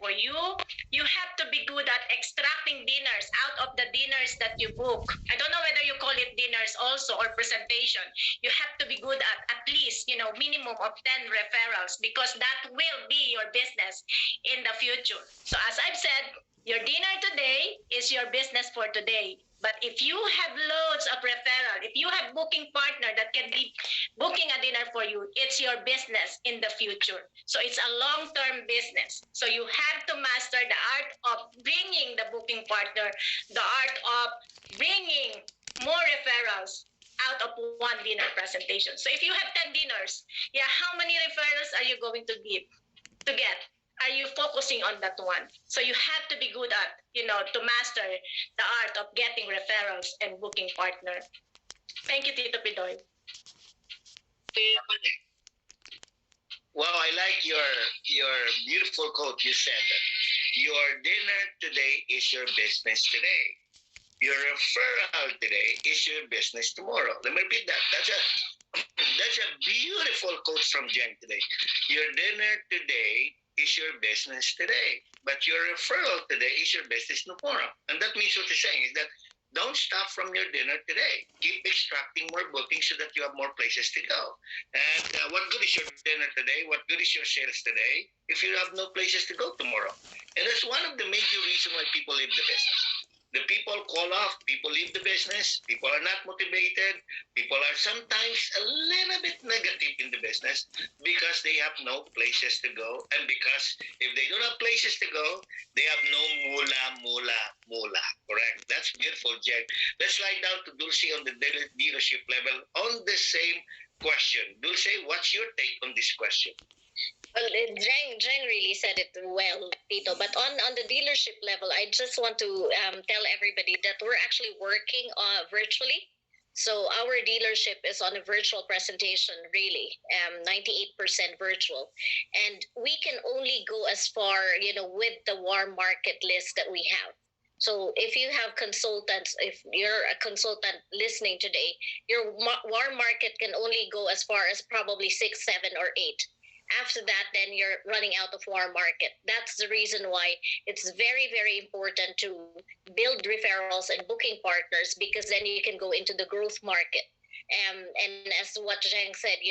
for you, you have to be good at extracting dinners out of the dinners that you book. I don't know whether you call it dinners also or presentation. You have to be good at least, minimum of 10 referrals, because that will be your business in the future. So as I've said, your dinner today is your business for today. But if you have loads of referral, if you have booking partner that can be booking a dinner for you, it's your business in the future. So it's a long-term business. So you have to master the art of bringing the booking partner, the art of bringing more referrals out of one dinner presentation. So if you have 10 dinners, how many referrals are you going to get? Are you focusing on that one? So you have to be good at, to master the art of getting referrals and booking partner. Thank you, Tito Pidoy. Well, I like your beautiful quote. You said that your dinner today is your business today. Your referral today is your business tomorrow. Let me repeat that. That's a beautiful quote from Jen today. Your dinner today is your business today, but your referral today is your business tomorrow. And that means what you're saying is that don't stop from your dinner today. Keep extracting more bookings so that you have more places to go. And what good is your dinner today? What good is your sales today if you have no places to go tomorrow? And that's one of the major reasons why people leave the business. The people call off, people leave the business, people are not motivated, people are sometimes a little bit negative in the business because they have no places to go. And because if they don't have places to go, they have no mula. Correct? That's beautiful, Jack. Let's slide down to Dulce on the leadership level on the same question. Dulce, what's your take on this question? Well, Jeng really said it well, Tito. But on the dealership level, I just want to tell everybody that we're actually working virtually. So our dealership is on a virtual presentation, really, 98% virtual. And we can only go as far, with the warm market list that we have. So if you have consultants, if you're a consultant listening today, your warm market can only go as far as probably 6, 7, or 8. After that, then you're running out of warm market. That's the reason why it's very, very important to build referrals and booking partners, because then you can go into the growth market. And as what Zhang said,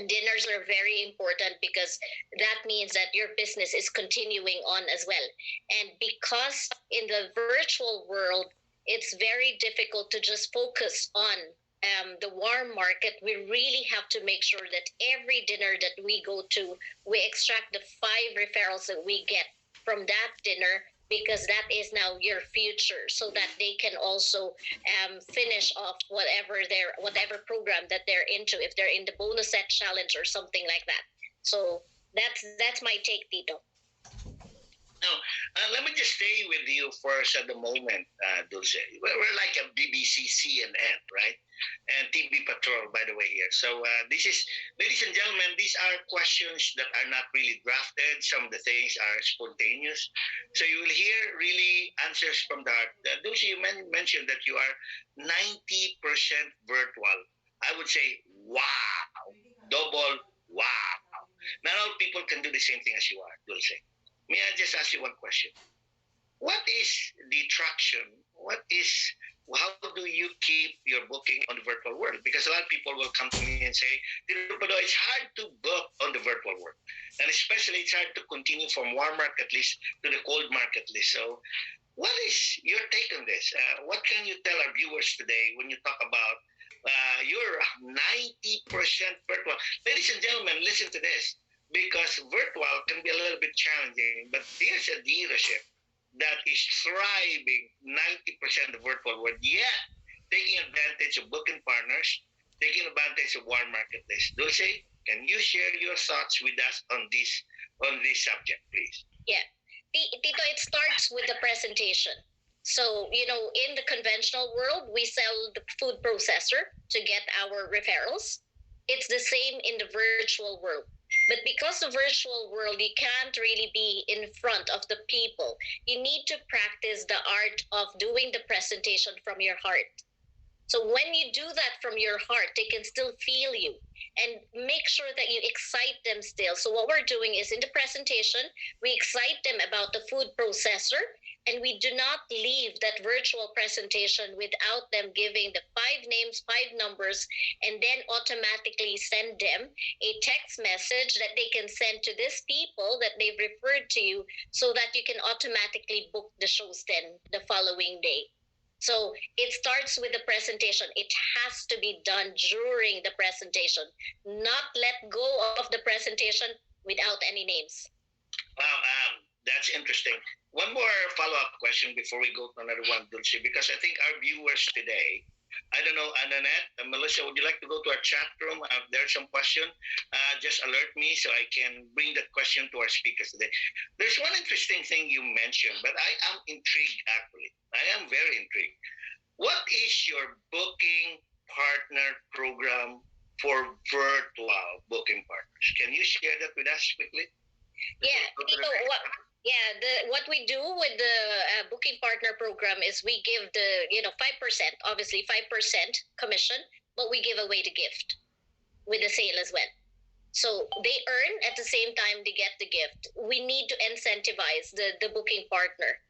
dinners are very important because that means that your business is continuing on as well. And because in the virtual world, it's very difficult to just focus on the warm market. We really have to make sure that every dinner that we go to, we extract the 5 referrals that we get from that dinner, because that is now your future, so that they can also finish off whatever program that they're into, if they're in the bonus set challenge or something like that. So that's my take, Tito. Now, let me just stay with you first at the moment, Dulce. We're like a BBC CNN, right? And TV Patrol, by the way, here. So this is, ladies and gentlemen, these are questions that are not really drafted. Some of the things are spontaneous. So you will hear really answers from the heart. Dulce, you mentioned that you are 90% virtual. I would say, wow, double wow. Not all people can do the same thing as you are, Dulce. May I just ask you one question? What is the traction? How do you keep your booking on the virtual world? Because a lot of people will come to me and say, it's hard to book on the virtual world. And especially it's hard to continue from warm market list to the cold market list. So what is your take on this? What can you tell our viewers today when you talk about your 90% virtual? Ladies and gentlemen, listen to this. Because virtual can be a little bit challenging, but there's a dealership that is thriving 90% of virtual world, yet taking advantage of booking partners, taking advantage of warm market list. Dulce, can you share your thoughts with us on this subject, please? Yeah. Tito, it starts with the presentation. So, in the conventional world, we sell the food processor to get our referrals. It's the same in the virtual world. But because the virtual world, you can't really be in front of the people. You need to practice the art of doing the presentation from your heart. So when you do that from your heart, they can still feel you, and make sure that you excite them still. So what we're doing is in the presentation, we excite them about the food processor, and we do not leave that virtual presentation without them giving the 5 names, 5 numbers, and then automatically send them a text message that they can send to these people that they've referred to you, so that you can automatically book the shows then the following day. So it starts with the presentation. It has to be done during the presentation, not let go of the presentation without any names. Wow, that's interesting. One more follow-up question before we go to another one, Dulce, because I think our viewers today, I don't know, Annette, Melissa, would you like to go to our chat room? There's some question. Just alert me so I can bring that question to our speakers today. There's one interesting thing you mentioned, but I am intrigued actually. I am very intrigued. What is your booking partner program for virtual booking partners? Can you share that with us quickly? Yeah, what we do with the booking partner program is we give the 5%, obviously 5% commission, but we give away the gift with the sale as well. So they earn at the same time they get the gift. We need to incentivize the booking partner.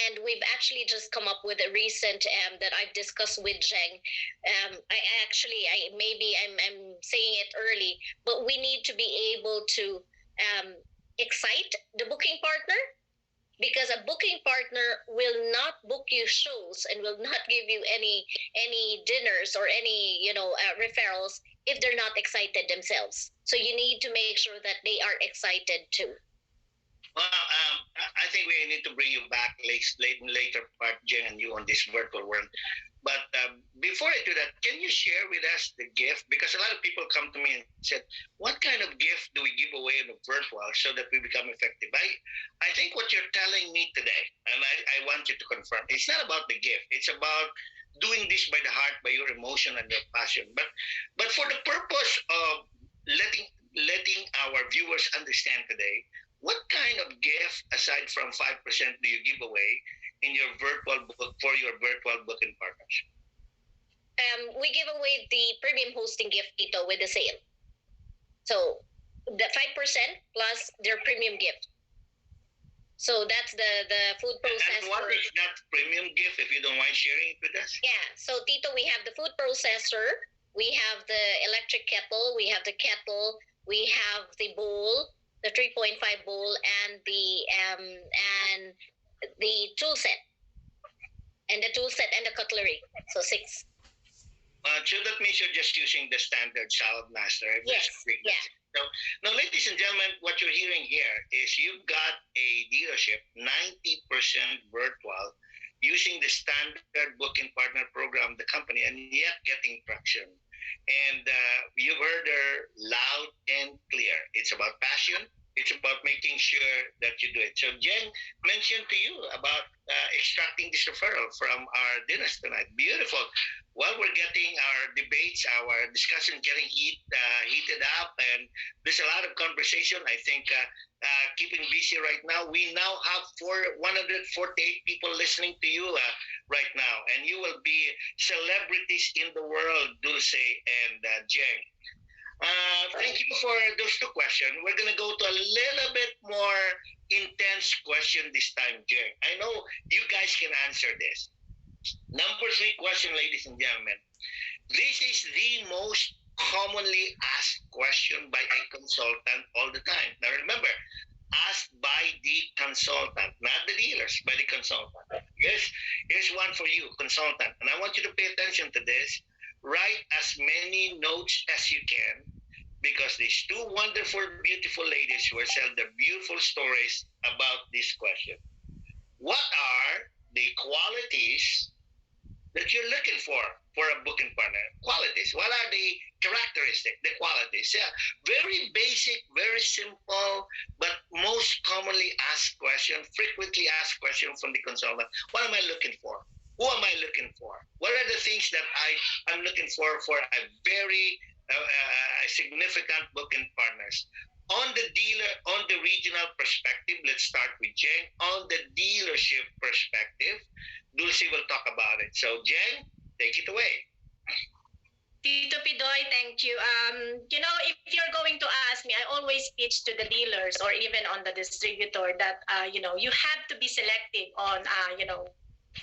And we've actually just come up with a recent that I've discussed with Zheng. I'm saying it early, but we need to be able to excite the booking partner, because a booking partner will not book you shows and will not give you any dinners or any referrals if they're not excited themselves. So you need to make sure that they are excited too. Well, I think we need to bring you back later part, Jen, and you on this virtual world. But before I do that, can you share with us the gift? Because a lot of people come to me and said, what kind of gift do we give away in the virtual so that we become effective? I think what you're telling me today, and I want you to confirm, it's not about the gift. It's about doing this by the heart, by your emotion and your passion. But for the purpose of letting our viewers understand today, what kind of gift, aside from 5%, do you give away in your virtual book for your virtual booking partners? We give away the premium hosting gift, Tito, with the sale. So the 5% plus their premium gift. So that's the food processor. And what is that premium gift, if you don't mind sharing it with us? Yeah. So Tito, we have the food processor, we have the electric kettle, we have the kettle, we have the bowl, the 3.5 bowl, and the tool set, and the cutlery. So 6. So that means you're just using the standard Salad Master. Yes. Yeah. So now, ladies and gentlemen, what you're hearing here is you've got a dealership 90% virtual using the standard booking partner program, the company, and yet getting traction. And you've heard her loud and clear. It's about passion. It's about making sure that you do it. So Jen mentioned to you about extracting this referral from our dinners tonight. Beautiful. Well, we're getting our debates, our discussion getting heated up, and there's a lot of conversation. I think keeping busy right now. We now have 148 people listening to you right now, and you will be celebrities in the world, Dulce and Jen. Thank you for those 2 questions. We're going to go to a little bit more intense question this time, Jen. I know you guys can answer this. Number 3 question, ladies and gentlemen. This is the most commonly asked question by a consultant all the time. Now remember, asked by the consultant, not the dealers, by the consultant. Here's one for you, consultant. And I want you to pay attention to this. Write as many notes as you can, because these 2 wonderful, beautiful ladies will tell the beautiful stories about this question. What are the qualities that you're looking for a booking partner? Qualities. What are the characteristics, the qualities? Yeah, very basic, very simple, but most commonly asked question, frequently asked question from the consultant. What am I looking for? Who am I looking for? What are the things that I'm looking for a very significant booking partners? On the regional perspective, let's start with Jen. On the dealership perspective, Dulce will talk about it. So Jen, Take it away. Tito Pidoy, thank you. If you're going to ask me, I always pitch to the dealers or even on the distributor that, you have to be selective on,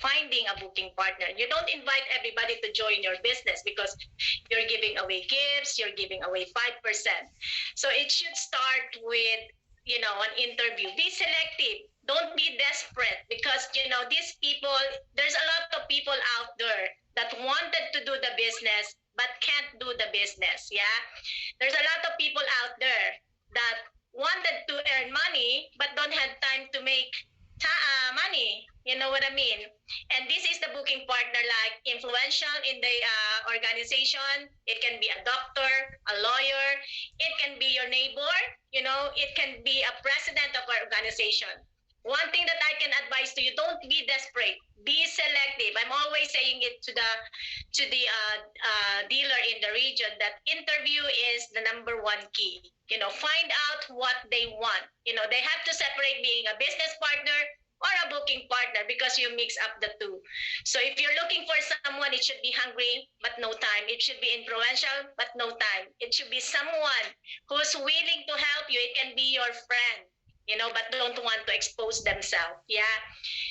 finding a booking partner. You don't invite everybody to join your business because you're giving away gifts, you're giving away 5%. So it should start with, an interview. Be selective. Don't be desperate because, these people, there's a lot of people out there that wanted to do the business but can't do the business. Yeah. There's a lot of people out there that wanted to earn money but don't have time to make money. You know what I mean? And this is the booking partner like influential in the organization. It can be a doctor, a lawyer. It can be your neighbor. It can be a president of our organization. One thing that I can advise to you: don't be desperate. Be selective. I'm always saying it to the dealer in the region that interview is the number one key. Find out what they want. They have to separate being a business partner or a booking partner because you mix up the two. So if you're looking for someone, it should be hungry but no time. It should be influential but no time. It should be someone who's willing to help you. It can be your friend, but don't want to expose themselves. Yeah.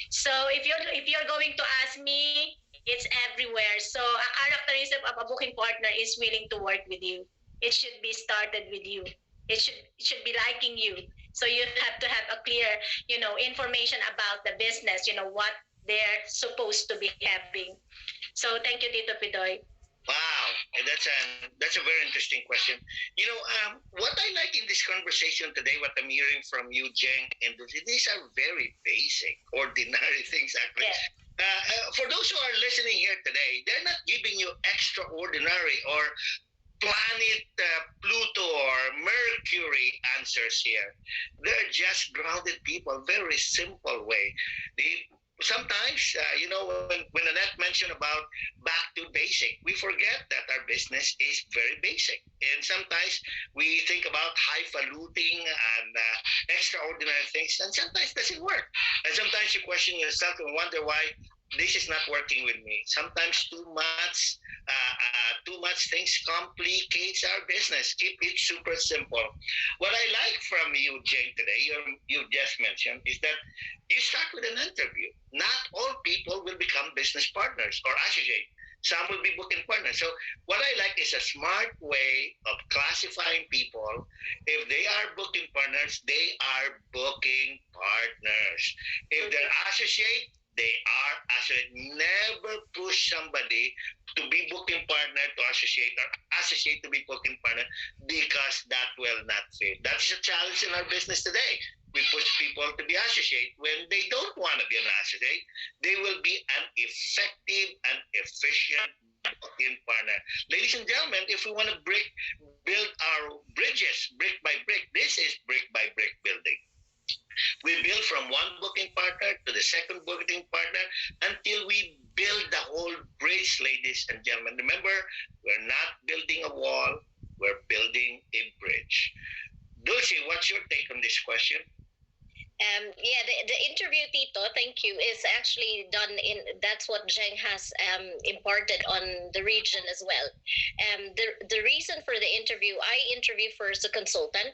So if you're going to ask me, it's everywhere. So a characteristic of a booking partner is willing to work with you. It should be started with you. It should be liking you. So you have to have a clear, information about the business, what they're supposed to be having. So thank you, Tito Pidoy. Wow, and that's a very interesting question. What I like in this conversation today, what I'm hearing from you, Jeng, and these are very basic, ordinary things actually. Yeah. For those who are listening here today, they're not giving you extraordinary or planet Pluto or Mercury answers here. They're just grounded people, very simple way. Sometimes, when Annette mentioned about back to basic, we forget that our business is very basic. And sometimes we think about highfalutin and extraordinary things, and sometimes it doesn't work. And sometimes you question yourself and wonder why this is not working with me. Sometimes too much things complicates our business. Keep it super simple. What I like from you, Jane, today, you just mentioned, is that you start with an interview. Not all people will become business partners or associate. Some will be booking partners. So what I like is a smart way of classifying people. If they are booking partners, they are booking partners. If they're associate, they are associate. Never push somebody to be booking partner to associate or associate to be booking partner because that will not fit. That is a challenge in our business today. We push people to be associate when they don't want to be an associate. They will be an effective and efficient booking partner. Ladies and gentlemen, if we want to build our bridges brick by brick, this is brick by brick building. We build from one booking partner to the second booking partner until we build the whole bridge, ladies and gentlemen. Remember, we're not building a wall, we're building a bridge. Dulce, what's your take on this question? The interview, Tito, thank you, is actually done in, that's what Zheng has imparted on the region as well. The reason for the interview, I interview first a consultant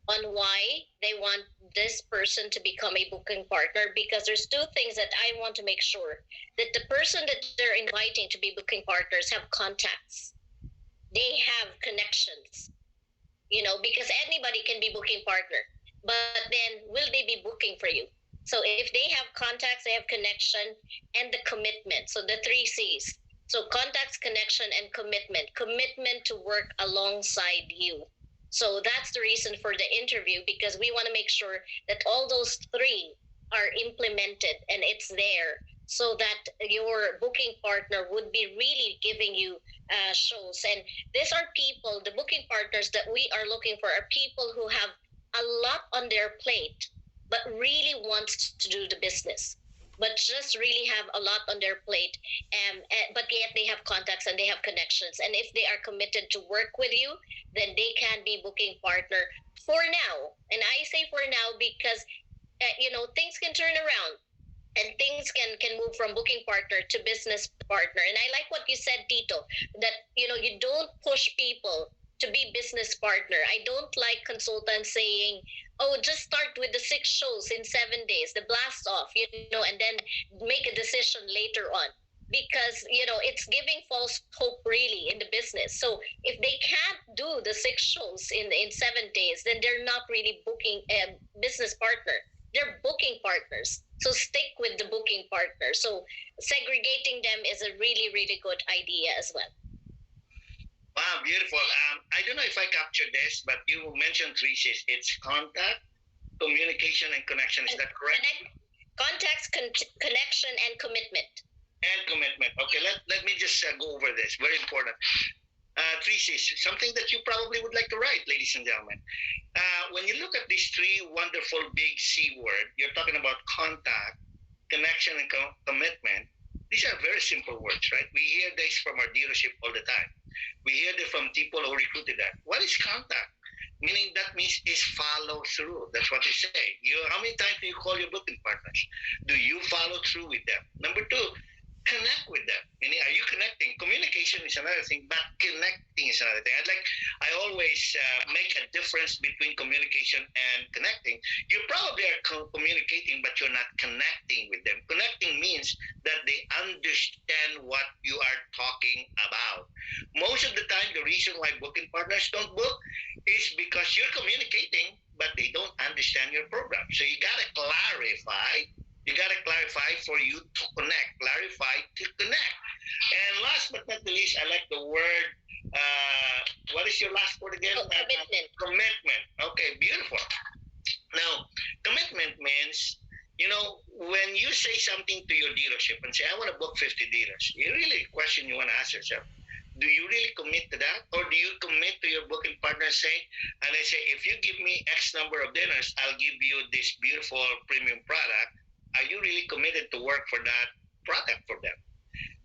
on why they want this person to become a booking partner, because there's two things that I want to make sure: that the person that they're inviting to be booking partners have contacts, they have connections, because anybody can be booking partner, but then will they be booking for you? So if they have contacts, they have connection, and the commitment. So the 3 C's. So contacts, connection, and commitment to work alongside you. So that's the reason for the interview, because we want to make sure that all those 3 are implemented and it's there, so that your booking partner would be really giving you shows. And these are people, the booking partners that we are looking for are people who have a lot on their plate, but really wants to do the business, but just really have a lot on their plate, but yet they have contacts and they have connections. And if they are committed to work with you, then they can be booking partner for now. And I say for now because, things can turn around. and things can move from booking partner to business partner. And I like what you said, Tito, that you don't push people to be business partner. I don't like consultants saying, oh, just start with the 6 shows in 7 days, the blast off, and then make a decision later on, because it's giving false hope really in the business. So if they can't do the 6 shows in 7 days, then they're not really booking a business partner, they're booking partners. So stick with the booking partner. So segregating them is a really, really good idea as well. Wow, beautiful. I don't know if I captured this, but you mentioned three C's. It's contact, communication, and connection. Is that correct? Contacts, connection, and commitment. And commitment. Okay, let me just go over this. Very important. Three C's, something that you probably would like to write, ladies and gentlemen. When you look at these three wonderful big C word, you're talking about contact, connection, and commitment. These are very simple words, right? We hear this from our dealership all the time. We hear this from people who recruited that. What is contact? Meaning that means is follow through. That's what they say. How many times do you call your booking partners? Do you follow through with them? Number two, connect with them. Meaning, are you connecting? Communication is another thing, but connecting is another thing. I always make a difference between communication and connecting. You probably are communicating, but you're not connecting with them. Connecting means that they understand what you are talking about. Most of the time, the reason why booking partners don't book is because you're communicating, but they don't understand your program. So you got to clarify. You got to clarify for you to connect. Clarify to connect. And last but not the least, I like the word, what is your last word again? Commitment. Commitment. Okay, beautiful. Now, commitment means, when you say something to your dealership and say, I want to book 50 dealers, you really question, you want to ask yourself, do you really commit to that? Or do you commit to your booking partner saying, and they say, if you give me X number of dinners, I'll give you this beautiful premium product. Are you really committed to work for that product for them?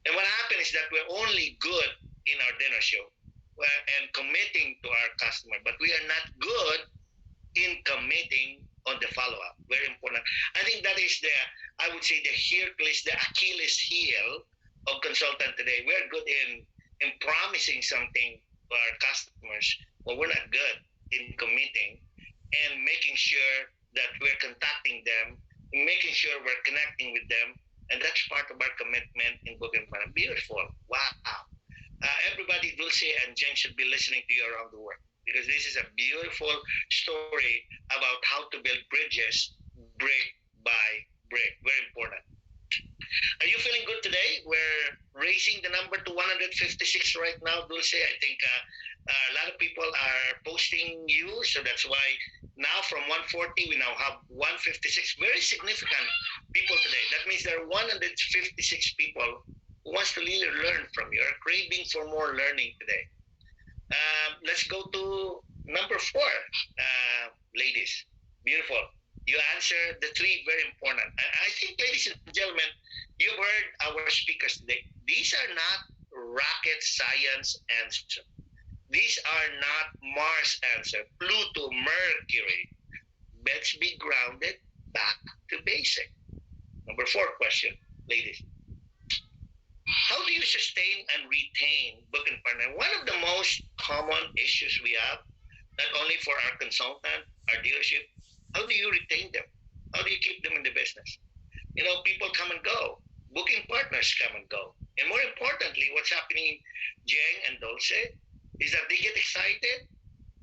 And what happens is that we're only good in our dinner show and committing to our customer, but we are not good in committing on the follow-up. Very important. I think that is I would say the Achilles heel of consultant today. We're good in promising something to our customers, but we're not good in committing and making sure that we're contacting them, making sure we're connecting with them, and that's part of our commitment in booking partner. Beautiful. Wow. Everybody, Dulce and Jen, should be listening to you around the world, because this is a beautiful story about how to build bridges brick by brick. Very important. Are you feeling good today? We're raising the number to 156 right now, Dulce. I think a lot of people are posting you, so that's why now from 140, we now have 156. Very significant people today. That means there are 156 people who wants to really learn from you, are craving for more learning today. Let's go to number 4, ladies. Beautiful. You answer the 3, very important. I think, ladies and gentlemen, you've heard our speakers today. These are not rocket science answers. These are not Mars answer, Pluto, Mercury. Let's be grounded, back to basic. Number 4 question, ladies. How do you sustain and retain booking partner? One of the most common issues we have, not only for our consultant, our dealership, how do you retain them? How do you keep them in the business? People come and go. Booking partners come and go. And more importantly, what's happening, Jeng and Dulce, is that they get excited.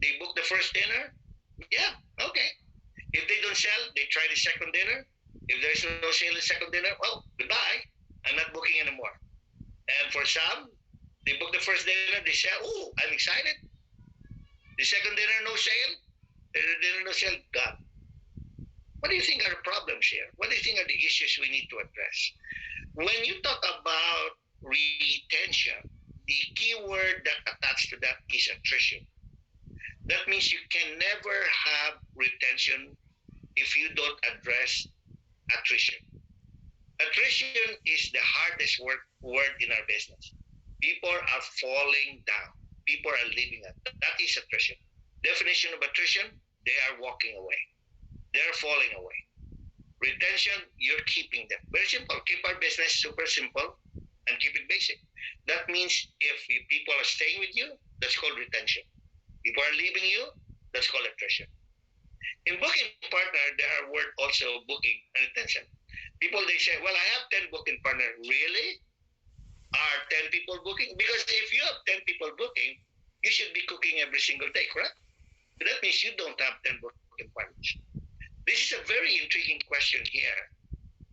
They book the first dinner. Yeah, okay. If they don't sell, they try the second dinner. If there's no sale in the second dinner, well, goodbye. I'm not booking anymore. And for some, they book the first dinner, they say, oh, I'm excited. The second dinner, no sale. The dinner, no sale, gone. What do you think are the problems here? What do you think are the issues we need to address? When you talk about retention, the key word that attached to that is attrition. That means you can never have retention if you don't address attrition. Attrition is the hardest word in our business. People are falling down. People are leaving us. That is attrition. Definition of attrition, they are walking away. They're falling away. Retention, you're keeping them. Very simple. Keep our business super simple and keep it basic. That means if people are staying with you, that's called retention. People are leaving you, that's called attrition. In booking partner, there are word also booking and retention. People, they say, well, I have 10 booking partner. Really? Are 10 people booking? Because if you have 10 people booking, you should be cooking every single day, correct? But that means you don't have 10 booking partners. This is a very intriguing question here.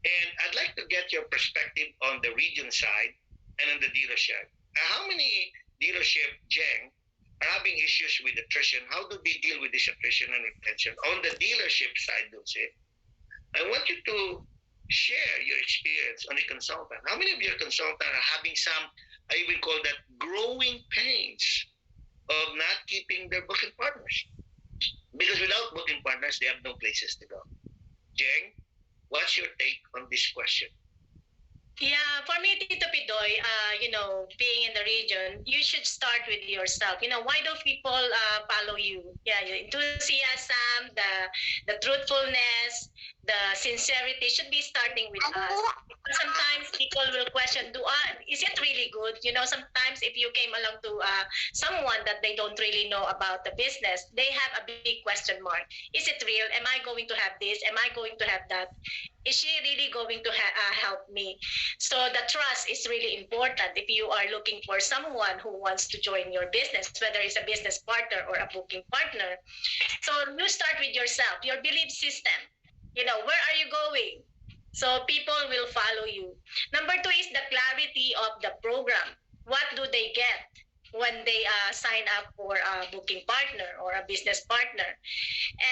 And I'd like to get your perspective on the region side and on the dealership. How many dealership, Jeng, are having issues with attrition? How do they deal with this attrition and retention? On the dealership side, Dulce, I want you to share your experience on a consultant. How many of your consultants are having some, I even call that growing pains of not keeping their booking partners? Because without booking partners, they have no places to go. Jeng, what's your take on this question? Yeah, for me, Tito Pidoy, being in the region, you should start with yourself. Why do people follow you? Yeah, your enthusiasm, the truthfulness, the sincerity should be starting with us. Sometimes people will question, is it really good? Sometimes if you came along to someone that they don't really know about the business, they have a big question mark. Is it real? Am I going to have this? Am I going to have that? Is she really going to help me? So the trust is really important if you are looking for someone who wants to join your business, whether it's a business partner or a booking partner. So you start with yourself, your belief system. Where are you going? So people will follow you. Number 2 is the clarity of the program. What do they get when they sign up for a booking partner or a business partner?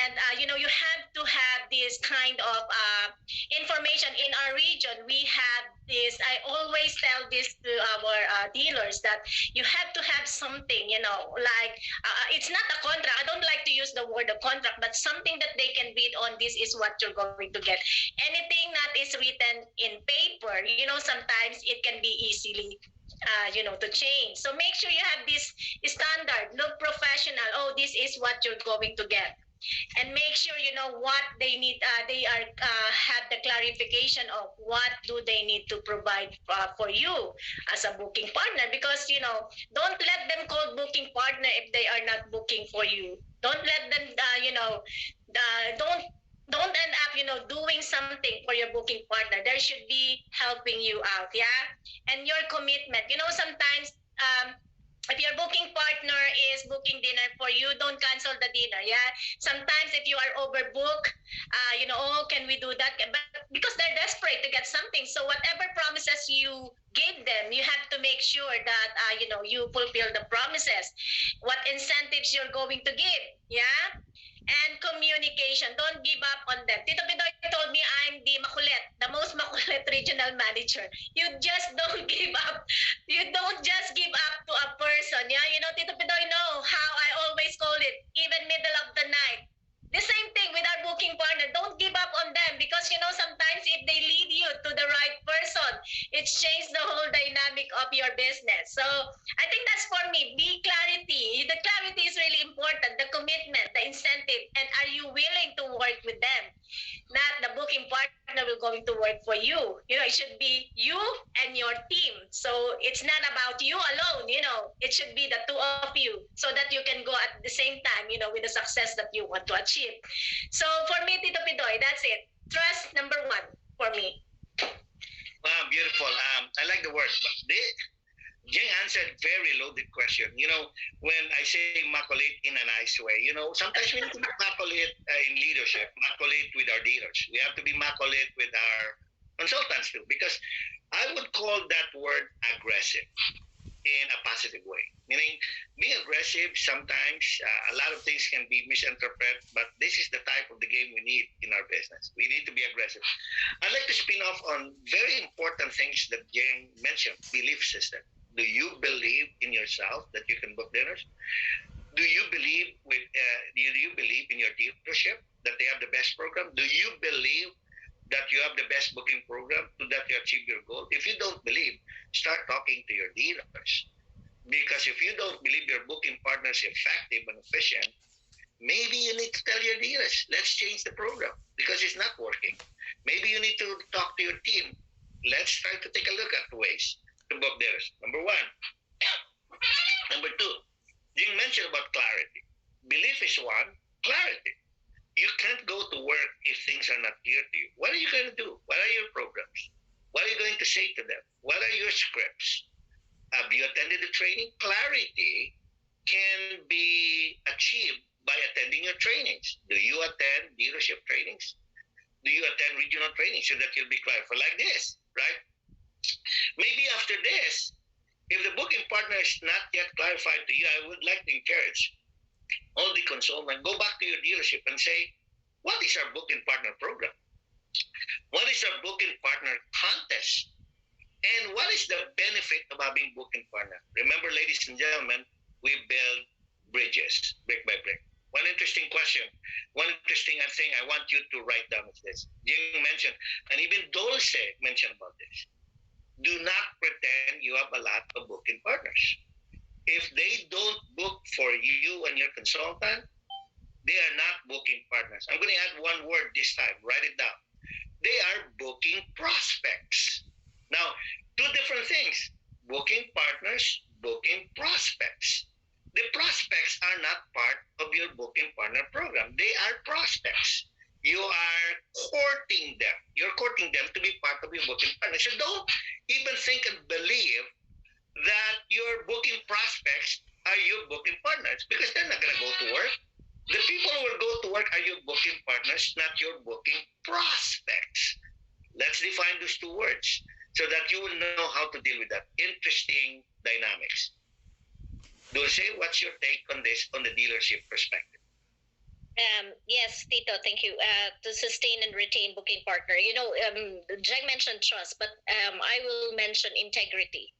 And you have to have this kind of information. In our region, we have this. I always tell this to our dealers that you have to have something, like it's not a contract. I don't like to use the word a contract, but something that they can read on. This is what you're going to get. Anything that is written in paper, sometimes it can be easily to change. So make sure you have this standard, look professional. Oh, this is what you're going to get. And make sure you know what they need. They are have the clarification of what do they need to provide for you as a booking partner. Because don't let them call booking partner if they are not booking for you. Don't let them, don't end up doing something for your booking partner. There should be helping you out, yeah. And your commitment. Sometimes if your booking partner is booking dinner for you, don't cancel the dinner, yeah. Sometimes if you are overbooked, oh, can we do that? But because they're desperate to get something, so whatever promises you gave them, you have to make sure that you fulfill the promises. What incentives you're going to give, yeah. And communication. Don't give up on them. Tito Pidoy told me I'm the most makulit regional manager. You just don't give up. You don't just give up to a person. Yeah, Tito Pidoy know how I always call it, even middle of the night. The same thing with our booking partner. Don't give up on them because sometimes if they lead you to the right person, it's changed the whole dynamic of your business. So I think that's for me. Be clarity. The clarity is really important. The commitment, the incentive, and are you willing to work with them? Not the booking partner will going to work for you. It should be you and your team. So it's not about you alone. It should be the two of you so that you can go at the same time. With the success that you want to achieve. So for me, Tito Pidoy, that's it. Trust number 1 for me. Wow, beautiful. I like the word. Jing answered very loaded question. When I say makulit in a nice way, sometimes we need to be makulit in leadership, makulit with our dealers. We have to be makulit with our consultants too, because I would call that word aggressive in a positive way. Meaning, being aggressive, sometimes a lot of things can be misinterpreted, but this is the type of the game we need in our business. We need to be aggressive. I'd like to spin off on very important things that Jing mentioned, belief system. Do you believe in yourself that you can book dinners? Do you believe in your dealership that they have the best program? Do you believe that you have the best booking program so that you achieve your goal? If you don't believe, start talking to your dealers. Because if you don't believe your booking partner is effective and efficient, maybe you need to tell your dealers, let's change the program because it's not working. Maybe you need to talk to your team. Let's try to take a look at ways to book theirs. Number one. Number two, you mentioned about clarity. Belief is one, clarity. You can't go to work if things are not clear to you. What are you going to do? What are your programs? What are you going to say to them? What are your scripts? Have you attended the training? Clarity can be achieved by attending your trainings. Do you attend dealership trainings? Do you attend regional trainings so that you'll be clarified like this, right? Maybe after this, if the booking partner is not yet clarified to you, I would like to encourage all the consultants, go back to your dealership and say, what is our booking partner program? What is our booking partner contest? And what is the benefit of having booking partner? Remember, ladies and gentlemen, we build bridges brick by brick. One interesting question, one interesting thing I want you to write down is this. Jing mentioned, and even Dulce mentioned about this. Do not pretend you have a lot of booking partners. If they don't book for you and your consultant, they are not booking partners. I'm going to add one word this time. Write it down. They are booking prospects. Now, two different things. Booking partners, booking prospects. The prospects are not part of your booking partner program. They are prospects. You are courting them. You're courting them to be part of your booking partner. So don't even think and believe that your booking prospects are your booking partners because they're not going to go to work. The people who will go to work are your booking partners, not your booking prospects. Let's define those two words so that you will know how to deal with that. Interesting dynamics. Dulce, what's your take on this on the dealership perspective? Yes, Tito, thank you. To sustain and retain booking partner. Jang mentioned trust, but I will mention integrity.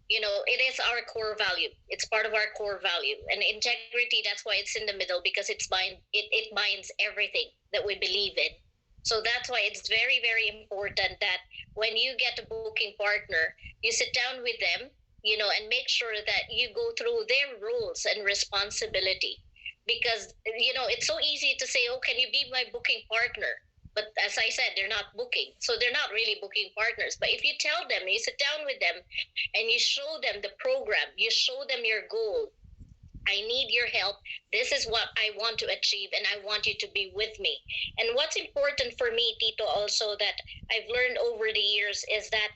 It is our core value. It's part of our core value. And integrity, that's why it's in the middle because it binds everything that we believe in. So that's why it's very, very important that when you get a booking partner, you sit down with them, and make sure that you go through their roles and responsibility. Because, it's so easy to say, oh, can you be my booking partner? But as I said, they're not booking. So they're not really booking partners. But if you tell them, you sit down with them and you show them the program, you show them your goal. I need your help. This is what I want to achieve and I want you to be with me. And what's important for me, Tito, also that I've learned over the years is that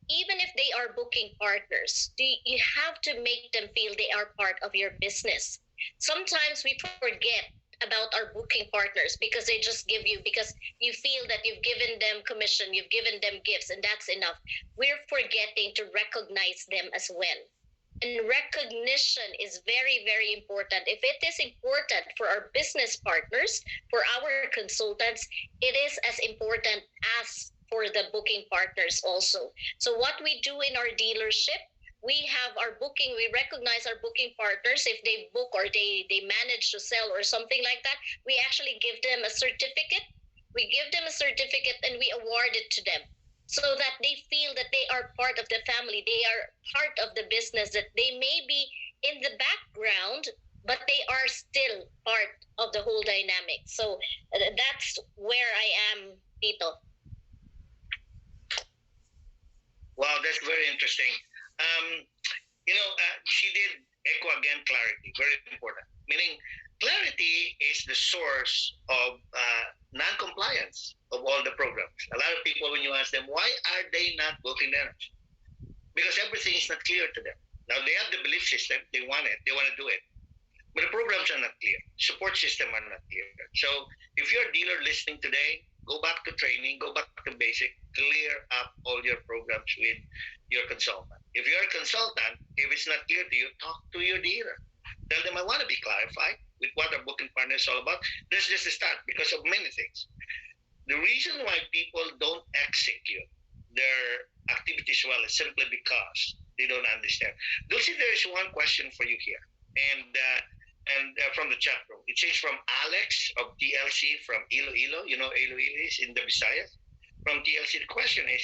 even if they are booking partners, you have to make them feel they are part of your business. Sometimes we forget about our booking partners because they just give you because you feel that you've given them commission, you've given them gifts, and that's enough. We're forgetting to recognize them as well. And recognition is very, very important. If it is important for our business partners, for our consultants, it is as important as for the booking partners also. So what we do in our dealership, we have our booking, we recognize our booking partners. If they book or they manage to sell or something like that, we actually give them a certificate. We give them a certificate and we award it to them so that they feel that they are part of the family. They are part of the business, that they may be in the background, but they are still part of the whole dynamic. So that's where I am, Tito. Wow, that's very interesting. She did echo again clarity, very important. Meaning, clarity is the source of non-compliance of all the programs. A lot of people, when you ask them, why are they not booking dinners? Because everything is not clear to them. Now, they have the belief system, they want it, they want to do it. But the programs are not clear. Support system are not clear. So if you're a dealer listening today, go back to training, go back to basic, clear up all your programs with your consultant. If you're a consultant, if it's not clear to you, talk to your dealer. Tell them I want to be clarified with what our booking partner is all about. That's just a start because of many things. The reason why people don't execute their activities well is simply because they don't understand. Dulce, there is one question for you here. And from the chat room. It says from Alex of TLC from Iloilo. You know Iloilo is in the Visayas. From TLC, the question is,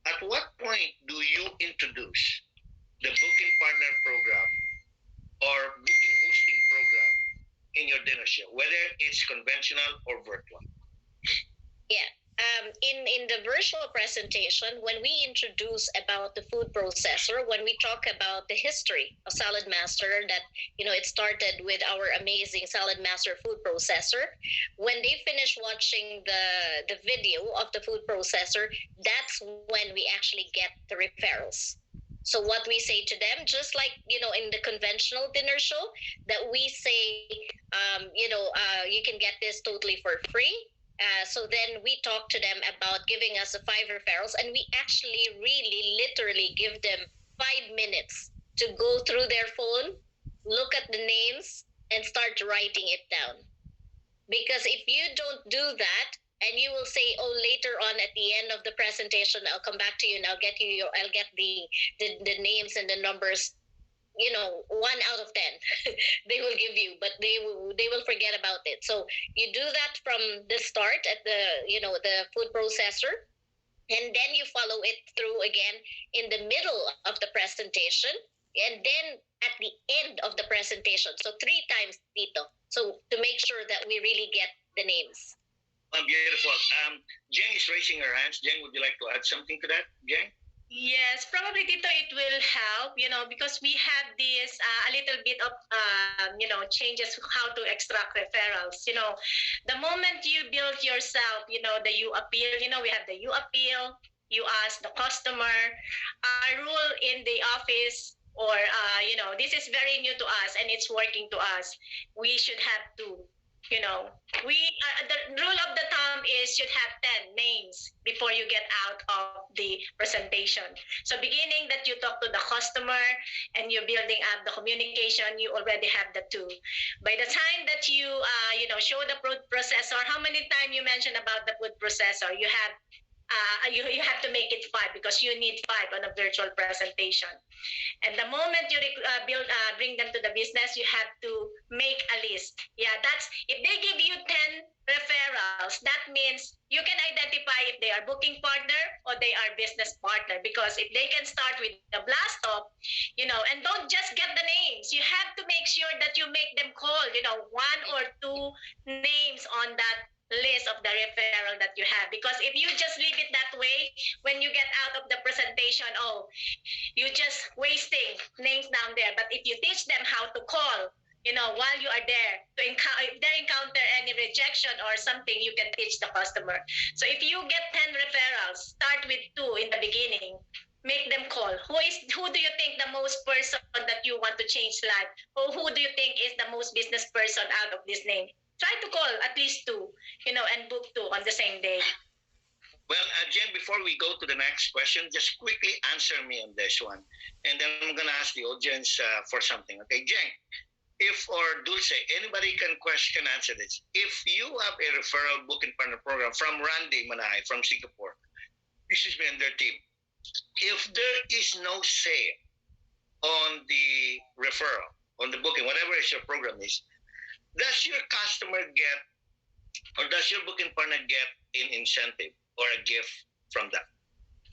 at what point do you introduce the booking partner program or booking hosting program in your dealership, whether it's conventional or virtual? Yeah. in the virtual presentation, when we introduce about the food processor, when we talk about the history of Salad Master, that it started with our amazing Salad Master food processor. When they finish watching the video of the food processor, that's when we actually get the referrals. So what we say to them, just like in the conventional dinner show, that we say, you can get this totally for free. So then we talk to them about giving us a 5 referrals, and we actually really literally give them 5 minutes to go through their phone, look at the names, and start writing it down. Because if you don't do that, and you will say, "Oh, later on at the end of the presentation, I'll come back to you and I'll get the names and the numbers." 1 out of 10 they will give you, but they will forget about it. So you do that from the start at the food processor, and then you follow it through again in the middle of the presentation, and then at the end of the presentation. So 3 times, Tito. So to make sure that we really get the names. Beautiful. Jeng is raising her hands. Jeng, would you like to add something to that, Jeng? Yes, probably Tito, it will help, because we have this a little bit of, changes how to extract referrals. The moment you build yourself, the you appeal, we have the you appeal, you ask the customer. Our rule in the office, or, this is very new to us and it's working to us. We should have to, the rule of the thumb is should have 10 names before you get out of the presentation. So beginning that you talk to the customer and you're building up the communication, you already have the 2. By the time that you show the food processor, how many times you mentioned about the food processor, you have you have to make it 5 because you need 5 on a virtual presentation. And the moment you bring them to the business, you have to make a list. Yeah, that's if they give you 10 referrals, that means you can identify if they are booking partner or they are business partner. Because if they can start with the blast off, and don't just get the names, you have to make sure that you make them call, 1 or 2 names on that list of the referral that you have. Because if you just leave it that way, when you get out of the presentation, you're just wasting names down there. But if you teach them how to call, while you are there, if they encounter any rejection or something, you can teach the customer. So if you get 10 referrals, start with 2 in the beginning. Make them call. Who do you think the most person that you want to change life? Or who do you think is the most business person out of this name? Try to call at least 2, and book 2 on the same day. Well, Jen, before we go to the next question, just quickly answer me on this one. And then I'm going to ask the audience for something. Okay, Jen, if or Dulce, anybody can answer this. If you have a referral booking partner program from Randy Manay from Singapore, this is me and their team. If there is no say on the referral, on the booking, whatever your program is, does your customer get, or does your booking partner get an incentive or a gift from that?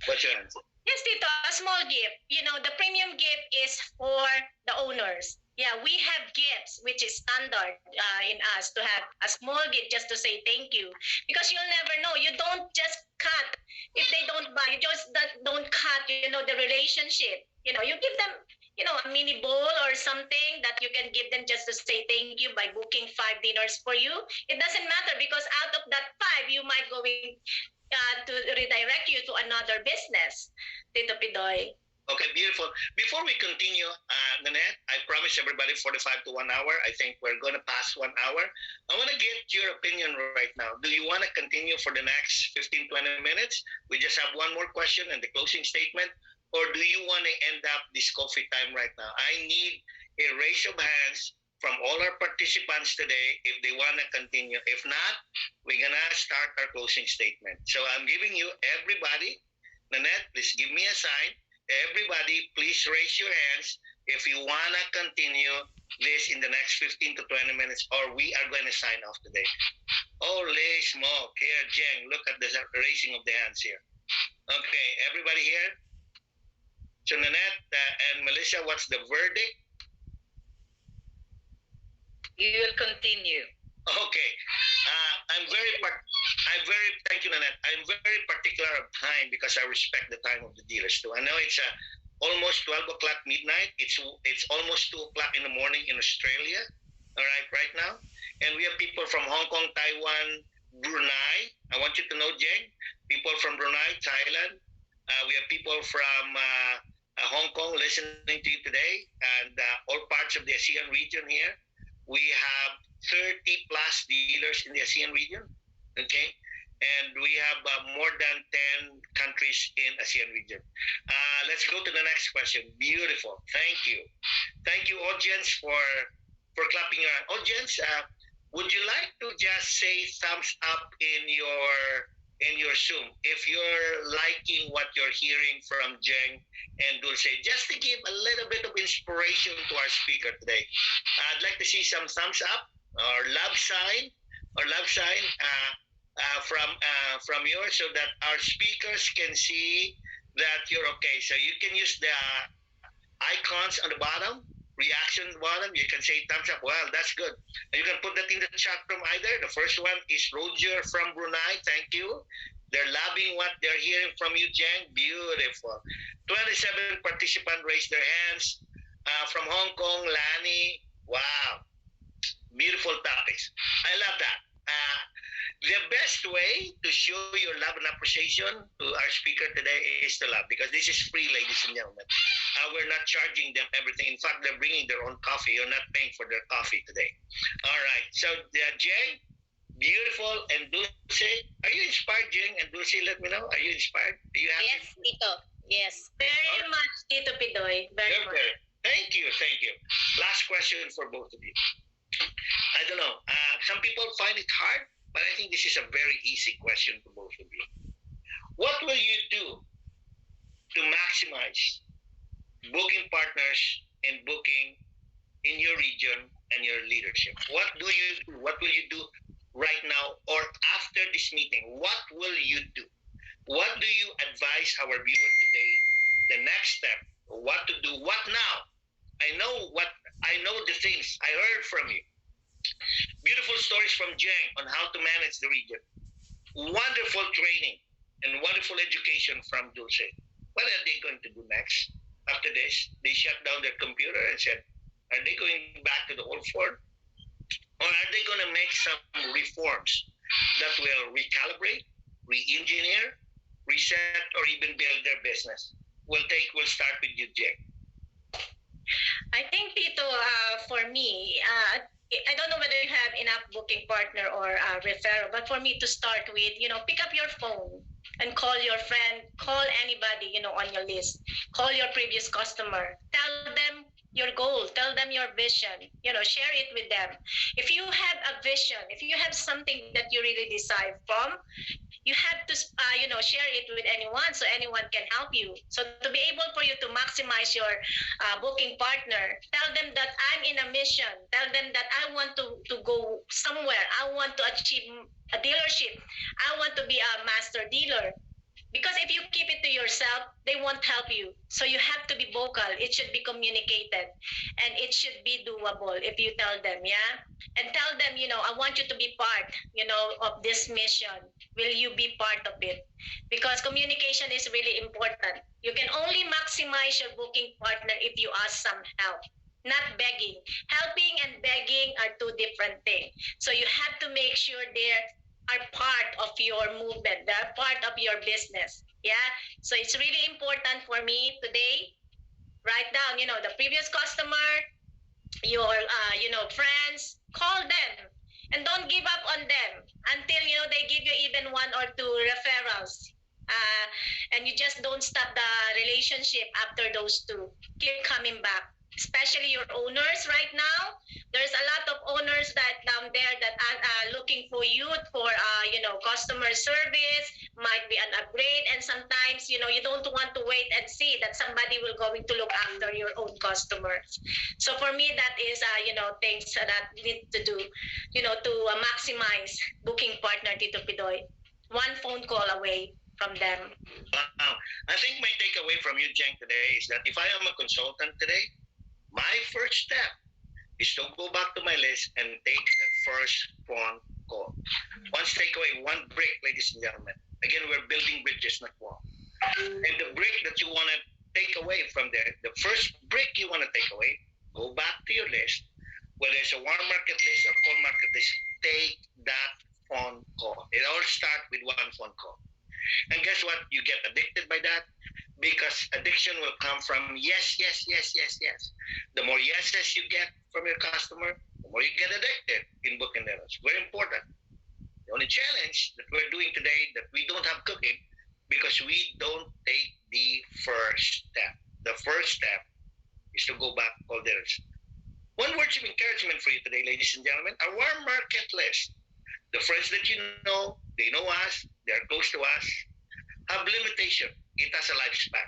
What's your answer? Yes, Tito, a small gift. The premium gift is for the owners. Yeah, we have gifts, which is standard in us to have a small gift just to say thank you. Because you'll never know. You don't just cut if they don't buy. You just don't cut, the relationship. You give them, a mini bowl or something that you can give them just to say thank you by booking 5 dinners for you. It doesn't matter because out of that 5, you might go to redirect you to another business, Tito Pidoy. Okay, beautiful. Before we continue, Nanette, I promise everybody 45 to 1 hour. I think we're going to pass 1 hour. I want to get your opinion right now. Do you want to continue for the next 15, 20 minutes? We just have one more question and the closing statement. Or do you want to end up this coffee time right now? I need a raise of hands from all our participants today if they want to continue. If not, we're going to start our closing statement. So I'm giving you everybody. Nanette, please give me a sign. Everybody, please raise your hands if you want to continue this in the next 15 to 20 minutes, or we are going to sign off today. Holy smoke. Here, Jeng, look at the raising of the hands here. Okay, everybody here? So Nanette and Melissa, what's the verdict? You will continue. Okay. I'm very Thank you, Nanette. I'm very particular of time because I respect the time of the dealers too. I know it's almost 12 o'clock midnight. It's almost 2 o'clock in the morning in Australia. All right now. And we have people from Hong Kong, Taiwan, Brunei. I want you to know, Jeng, people from Brunei, Thailand. We have people from Hong Kong listening to you today, and all parts of the ASEAN region here. We have 30 plus dealers in the ASEAN region. Okay, and we have more than 10 countries in ASEAN region. Let's go to the next question. Beautiful. Thank you, audience, for clapping your hand. Audience, would you like to just say thumbs up in your Zoom if you're liking what you're hearing from Jeng and Dulce, just to give a little bit of inspiration to our speaker today? I'd like to see some thumbs up or love sign from yours, so that our speakers can see that you're okay. So you can use the icons on the bottom, reaction bottom. You can say thumbs up. Well, that's good. And you can put that in the chat from either. The first one is Roger from Brunei. Thank you. They're loving what they're hearing from you, Jeng. Beautiful. 27 participants raised their hands. From Hong Kong, Lani. Wow. Beautiful topics. I love that. The best way to show your love and appreciation to our speaker today is to love, because this is free, ladies and gentlemen. We're not charging them everything. In fact, they're bringing their own coffee. You're not paying for their coffee today. All right. So, Jeng, beautiful, and Dulce, are you inspired, Jeng and Dulce? Let me know. Are you inspired? Are you happy? Yes, Tito. Yes. Very much, Tito Pidoy. Very much. Thank you. Last question for both of you. I don't know. Some people find it hard, but I think this is a very easy question for both of you. What will you do to maximize booking partners and booking in your region and your leadership? What do you do? What will you do right now or after this meeting? What will you do? What do you advise our viewer today? The next step, what to do, what now? I know the things I heard from you. Beautiful stories from Jeng on how to manage the region. Wonderful training and wonderful education from Dulce. What are they going to do next? After this, they shut down their computer and said, are they going back to the old form? Or are they going to make some reforms that will recalibrate, re-engineer, reset, or even build their business? We'll start with you, Jeng. I think, Tito, for me, I don't know whether you have enough booking partner or referral, but for me to start with, pick up your phone and call your friend, call anybody, on your list, call your previous customer, tell them your goal, tell them your vision, share it with them. If you have a vision, if you have something that you really decide from, you have to, share it with anyone so anyone can help you. So to be able for you to maximize your booking partner, tell them that I'm in a mission. Tell them that I want to go somewhere. I want to achieve a dealership. I want to be a master dealer. Because if you keep it to yourself, they won't help you. So you have to be vocal. It should be communicated. And it should be doable if you tell them, yeah? And tell them, I want you to be part, of this mission. Will you be part of it? Because communication is really important. You can only maximize your booking partner if you ask some help. Not begging. Helping and begging are two different things. So you have to make sure are part of your movement. They're part of your business. Yeah. So it's really important for me today. Write down, the previous customer, your, friends. Call them, and don't give up on them until they give you even 1 or 2 referrals. And you just don't stop the relationship after those 2. Keep coming back. Especially your owners right now. There's a lot of owners that down there that are looking for you for customer service, might be an upgrade, and sometimes you don't want to wait and see that somebody will going to look after your own customers. So for me, that is things that we need to do, to maximize booking partner Tito Pidoy. 1 phone call away from them. Wow. I think my takeaway from you, Jeng, today is that if I am a consultant today, my first step is to go back to my list and take the first phone call. Once they take away one brick, ladies and gentlemen. Again, we're building bridges, not walls. And the brick that you want to take away from there, the first brick you want to take away, go back to your list. Whether it's a warm market list or cold market list, take that phone call. It all starts with one phone call. And guess what? You get addicted by that because addiction will come from yes, yes, yes, yes, yes. The more yeses you get from your customer, the more you get addicted in booking levels. Very important. The only challenge that we're doing today that we don't have cooking because we don't take the first step. The first step is to go back to cold dealers. One word of encouragement for you today, ladies and gentlemen, a warm market list. The friends that you know, they know us, they're close to us, have limitation. It has a lifespan.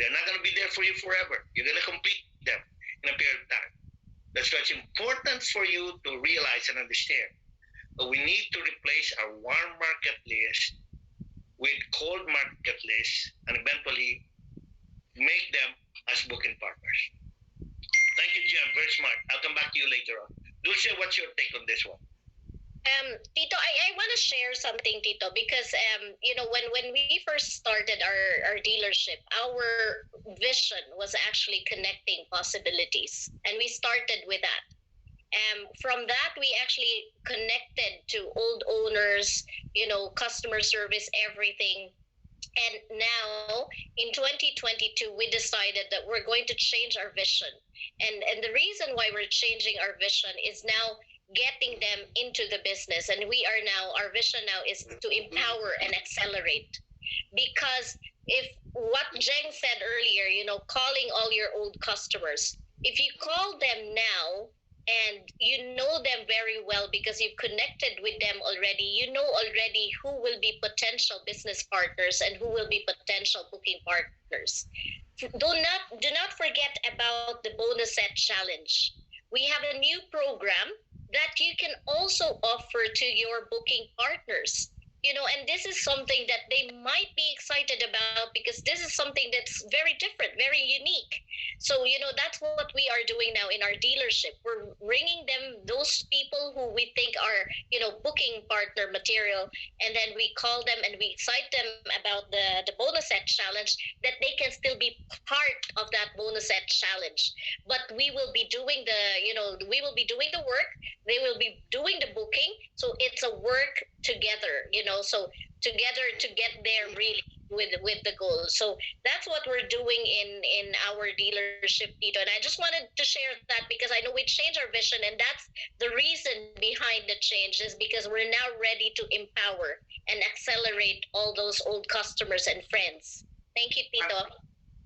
They're not going to be there for you forever. You're going to complete them in a period of time. That's why it's important for you to realize and understand that we need to replace our warm market list with cold market lists and eventually make them as booking partners. Thank you, Jen. Very smart. I'll come back to you later on. Dulce, what's your take on this one? Tito, I want to share something, Tito, because when we first started our dealership, our vision was actually connecting possibilities, and we started with that. From that, we actually connected to old owners, customer service, everything. And now in 2022, we decided that we're going to change our vision. And the reason why we're changing our vision is now getting them into the business. And our vision now is to empower and accelerate. Because if what Jeng said earlier, calling all your old customers, if you call them now, and you know them very well because you've connected with them already. You know already who will be potential business partners and who will be potential booking partners. Do not forget about the bonus set challenge. We have a new program that you can also offer to your booking partners. And this is something that they might be excited about because this is something that's very different, very unique. So, that's what we are doing now in our dealership. We're bringing them those people who we think are, booking partner material, and then we call them and we excite them about the bonus set challenge, that they can still be part of that bonus set challenge. But we will be doing the work. They will be doing the booking. So it's a work together, so together to get there really with the goal. So that's what we're doing in our dealership, Tito. And I just wanted to share that because I know we changed our vision, and that's the reason behind the change, is because we're now ready to empower and accelerate all those old customers and friends. Thank you, Tito.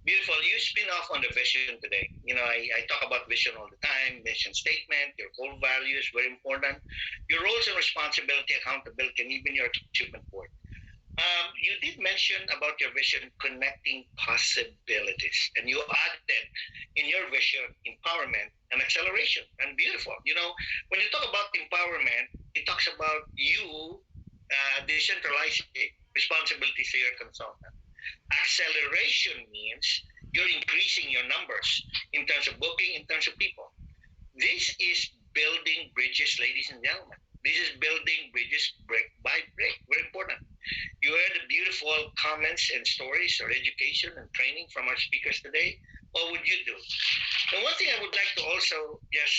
Beautiful. You spin off on the vision today. I talk about vision all the time, mission statement, your core values, very important. Your roles and responsibility, accountability, and even your achievement board. You did mention about your vision connecting possibilities, and you added in your vision empowerment and acceleration. And beautiful. When you talk about empowerment, it talks about you decentralizing responsibilities to your consultant. Acceleration means you're increasing your numbers in terms of booking, in terms of people. This is building bridges, ladies and gentlemen. This is building bridges brick by brick. Very important. You heard the beautiful comments and stories or education and training from our speakers today. What would you do? And one thing I would like to also just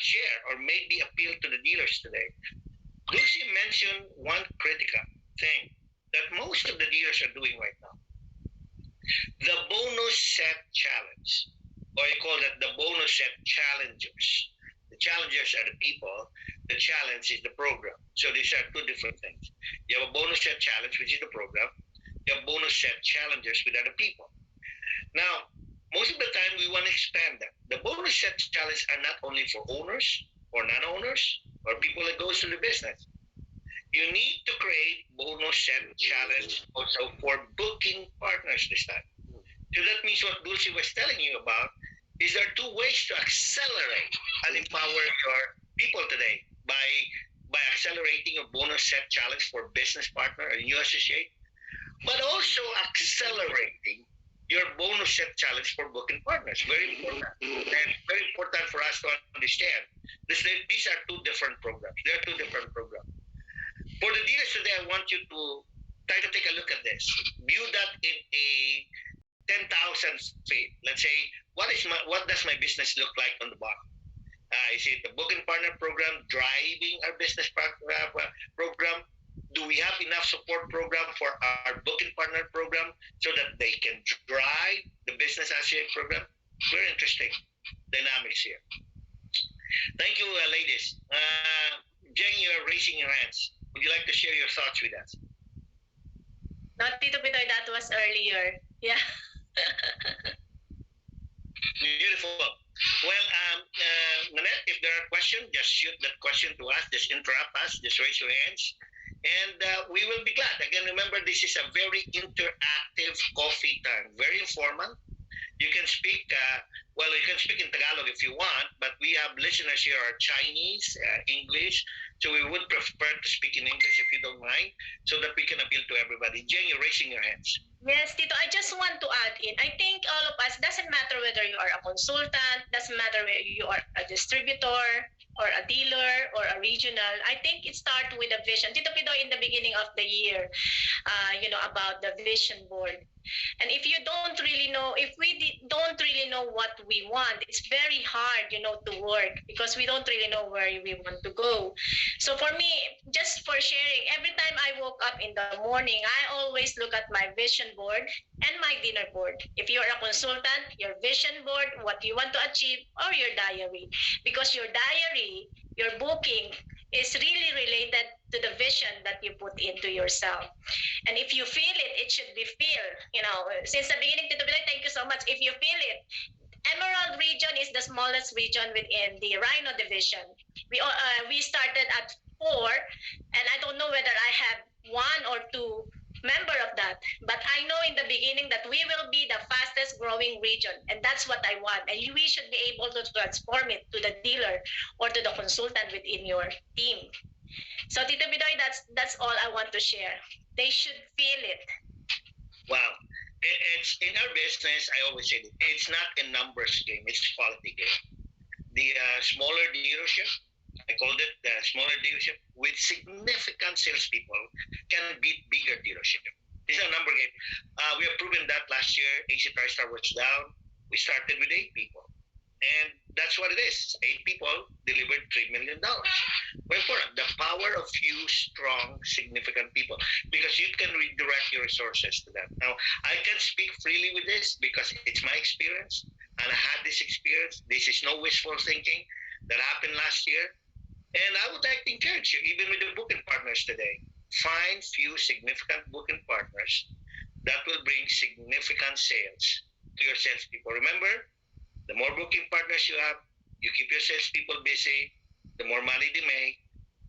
share or maybe appeal to the dealers today. Lucy mentioned one critical thing that most of the dealers are doing right now. The bonus set challenge, or you call it the bonus set challengers. The challengers are the people. The challenge is the program. So these are two different things. You have a bonus set challenge, which is the program. You have bonus set challengers with other people. Now, most of the time we want to expand that. The bonus set challenge are not only for owners or non-owners or people that goes to the business. You need to create bonus set challenge also for booking partners this time. So that means what Dulce was telling you about is there are two ways to accelerate and empower your people today by accelerating your bonus set challenge for business partner and new associate, but also accelerating your bonus set challenge for booking partners. Very important. And very important for us to understand. These are two different programs. They are two different programs. the dealers today, I want you to try to take a look at this. View that in a 10,000 feet. Let's say, what does my business look like on the bottom? Is it the booking partner program driving our business program? Do we have enough support program for our booking partner program so that they can drive the business associate program? Very interesting dynamics here. Thank you, ladies. Jen, you are raising your hands. Would you like to share your thoughts with us? Not Tito Pidoy, that was earlier. Yeah. Beautiful. Well, Nanette, if there are questions, just shoot that question to us. Just interrupt us. Just raise your hands. And we will be glad. Again, remember, this is a very interactive coffee time. Very informal. You can speak, you can speak in Tagalog if you want, but we have listeners here are Chinese, English, so we would prefer to speak in English if you don't mind, so that we can appeal to everybody. Jen, you're raising your hands. Yes, Tito, I just want to add in. I think all of us, doesn't matter whether you are a consultant, doesn't matter whether you are a distributor or a dealer or a regional. I think it starts with a vision. Tito Pidoy in the beginning of the year, about the vision board. And if you don't really know, if we don't really know what we want, it's very hard, to work because we don't really know where we want to go. So for me, just for sharing, every time I woke up in the morning, I always look at my vision board and my dinner board. If you're a consultant, your vision board, what you want to achieve, or your diary. Because your diary, your booking, is really related to the vision that you put into yourself. And if you feel it, it should be feel. Since the beginning, Tito Bilay, thank you so much. If you feel it, Emerald region is the smallest region within the Rhino division. We started at 4, and I don't know whether I have 1 or 2 member of that, but I know in the beginning that we will be the fastest growing region, and that's what I want. And we should be able to transform it to the dealer or to the consultant within your team. So Tito Bidoy, that's all I want to share. They should feel it. Wow. It's in our business, I always say that it's not a numbers game, it's quality game. The smaller dealership, I called it the smaller dealership with significant salespeople can beat bigger dealership. It's a number game. We have proven that last year. AC TriStar was down. We started with 8 people. And that's what it is. 8 people delivered $3 million. Very important. The power of few strong, significant people. Because you can redirect your resources to them. Now, I can speak freely with this because it's my experience. And I had this experience. This is no wishful thinking that happened last year. And I would like to encourage you, even with the booking partners today, find few significant booking partners that will bring significant sales to your salespeople. Remember, the more booking partners you have, you keep your salespeople busy, the more money they make,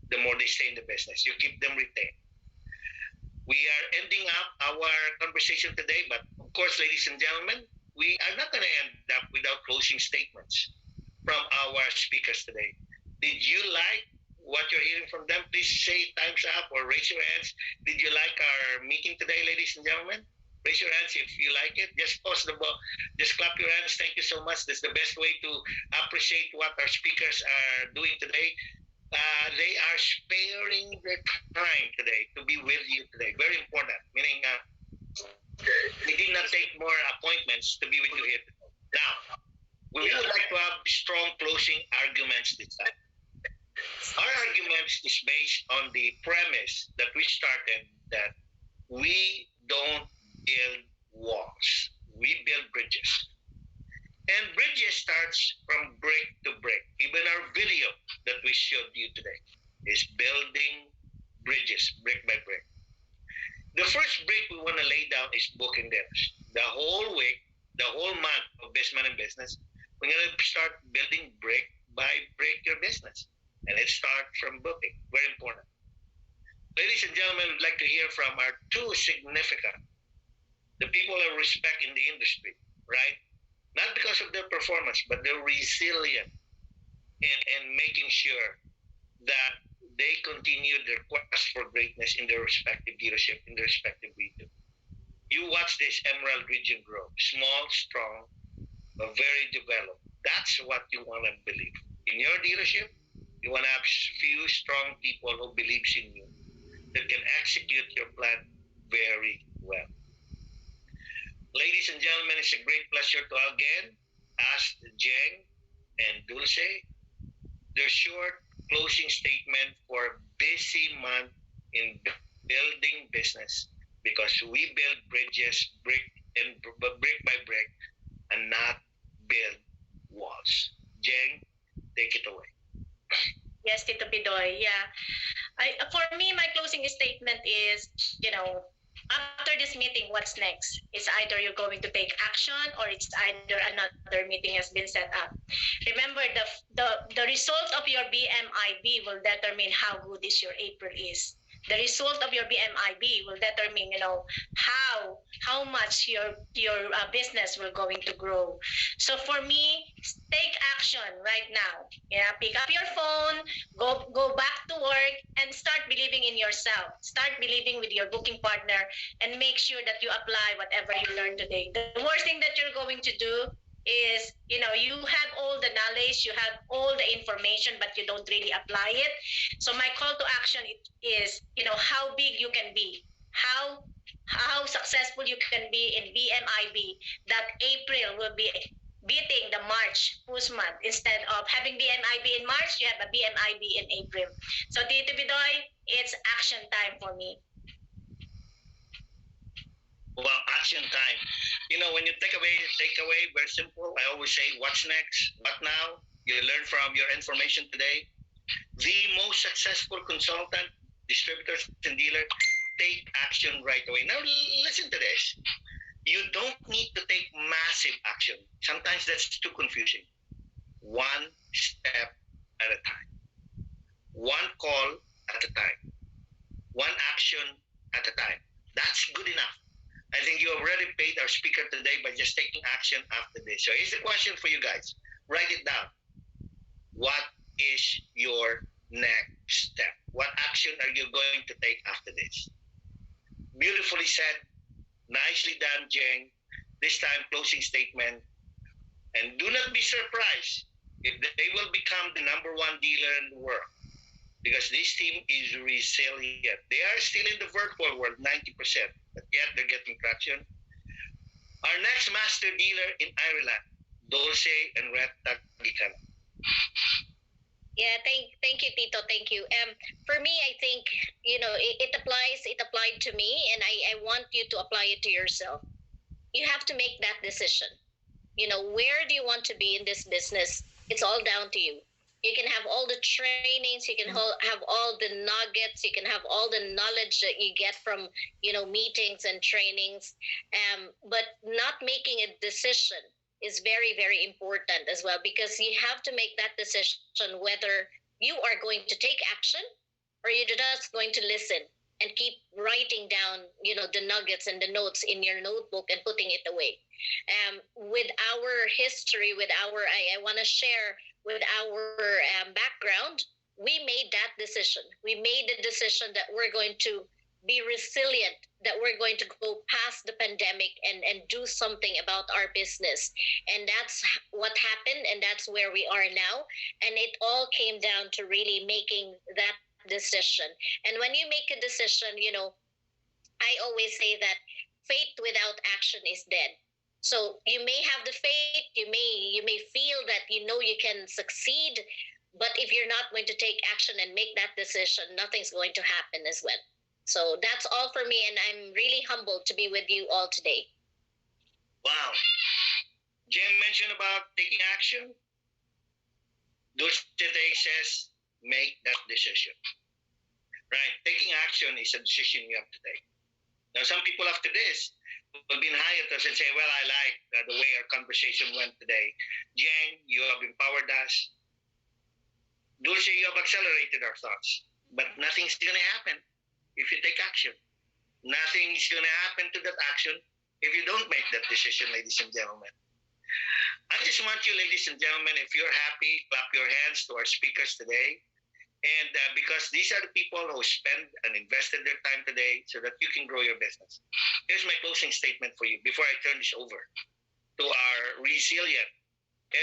the more they stay in the business. You keep them retained. We are ending up our conversation today, but of course, ladies and gentlemen, we are not going to end up without closing statements from our speakers today. Did you like what you're hearing from them? Please say time's up or raise your hands. Did you like our meeting today, ladies and gentlemen? Raise your hands if you like it. Just pause the ball. Just clap your hands. Thank you so much. That's the best way to appreciate what our speakers are doing today. They are sparing their time today to be with you today. Very important. Meaning they did not take more appointments to be with you here today. Now, we would like to have strong closing arguments this time. Our arguments is based on the premise that we started that we don't build walls. We build bridges. And bridges starts from brick to brick. Even our video that we showed you today is building bridges, brick by brick. The first brick we want to lay down is booking dinners. The whole week, the whole month of Businessman in Business, we're going to start building brick by brick your business. And it starts from booking. Very important. Ladies and gentlemen, we'd like to hear from our 2 significant, the people I respect in the industry, right? Not because of their performance, but their resilience in making sure that they continue their quest for greatness in their respective dealership, in their respective region. You watch this Emerald region grow. Small, strong, but very developed. That's what you want to believe. In your dealership, you want to have few strong people who believes in you. that can execute your plan very well. Ladies and gentlemen, it's a great pleasure to again ask Jeng and Dulce their short closing statement for busy month in building business, because we build bridges brick by brick and not build walls. Jeng, take it away. Yes, Tito Pidoy. Yeah. For me, my closing statement is, after this meeting, what's next? It's either you're going to take action or it's either another meeting has been set up. Remember, the result of your BMIB will determine how good is your April is. The result of your BMIB will determine, how much your business will going to grow. So for me, take action right now. Yeah, pick up your phone, go back to work, and start believing in yourself. Start believing with your booking partner, and make sure that you apply whatever you learned today. The worst thing that you're going to do is, you have all the knowledge, you have all the information, but you don't really apply it. So my call to action is, how big you can be, how successful you can be in BMIB, that April will be beating the March push month. Instead of having BMIB in March, you have a BMIB in April. So Tito Bidoy, it's action time for me. Well, action time. When you take away, very simple. I always say, what's next? What now? You learn from your information today. The most successful consultant, distributors, and dealer take action right away. Now, listen to this. You don't need to take massive action. Sometimes that's too confusing. One step at a time. One call at a time. One action at a time. That's good enough. I think you already paid our speaker today by just taking action after this. So here's the question for you guys. Write it down. What is your next step? What action are you going to take after this? Beautifully said. Nicely done, Jeng. This time, closing statement. And do not be surprised if they will become the number one dealer in the world, because this team is resilient. They are still in the virtual world, 90%, but yet they're getting traction. Our next master dealer in Ireland, Dulce and Red Tagikan. Yeah, thank you, Tito. Thank you. For me, I think it applies. It applied to me, and I want you to apply it to yourself. You have to make that decision. Where do you want to be in this business? It's all down to you. You can have all the trainings, you can have all the nuggets, you can have all the knowledge that you get from meetings and trainings, but not making a decision is very, very important as well, because you have to make that decision whether you are going to take action or you're just going to listen and keep writing down the nuggets and the notes in your notebook and putting it away. With our history, I want to share with our background, we made that decision. We made the decision that we're going to be resilient, that we're going to go past the pandemic and do something about our business. And that's what happened, and that's where we are now. And it all came down to really making that decision. And when you make a decision, I always say that faith without action is dead. So you may have the faith, you may feel that you can succeed, but if you're not going to take action and make that decision, nothing's going to happen as well. So that's all for me, and I'm really humbled to be with you all today. Wow. Jen mentioned about taking action. Dulce says, make that decision. Right? Taking action is a decision you have to take. Now, some people after this will be in hiatus and say, well, I like the way our conversation went today. Jen, you have empowered us. Dulce, you have accelerated our thoughts. But nothing's going to happen if you take action. Nothing's going to happen to that action if you don't make that decision, ladies and gentlemen. I just want you, ladies and gentlemen, if you're happy, clap your hands to our speakers today. And because these are the people who spend and invested their time today so that you can grow your business. Here's my closing statement for you before I turn this over to our resilient,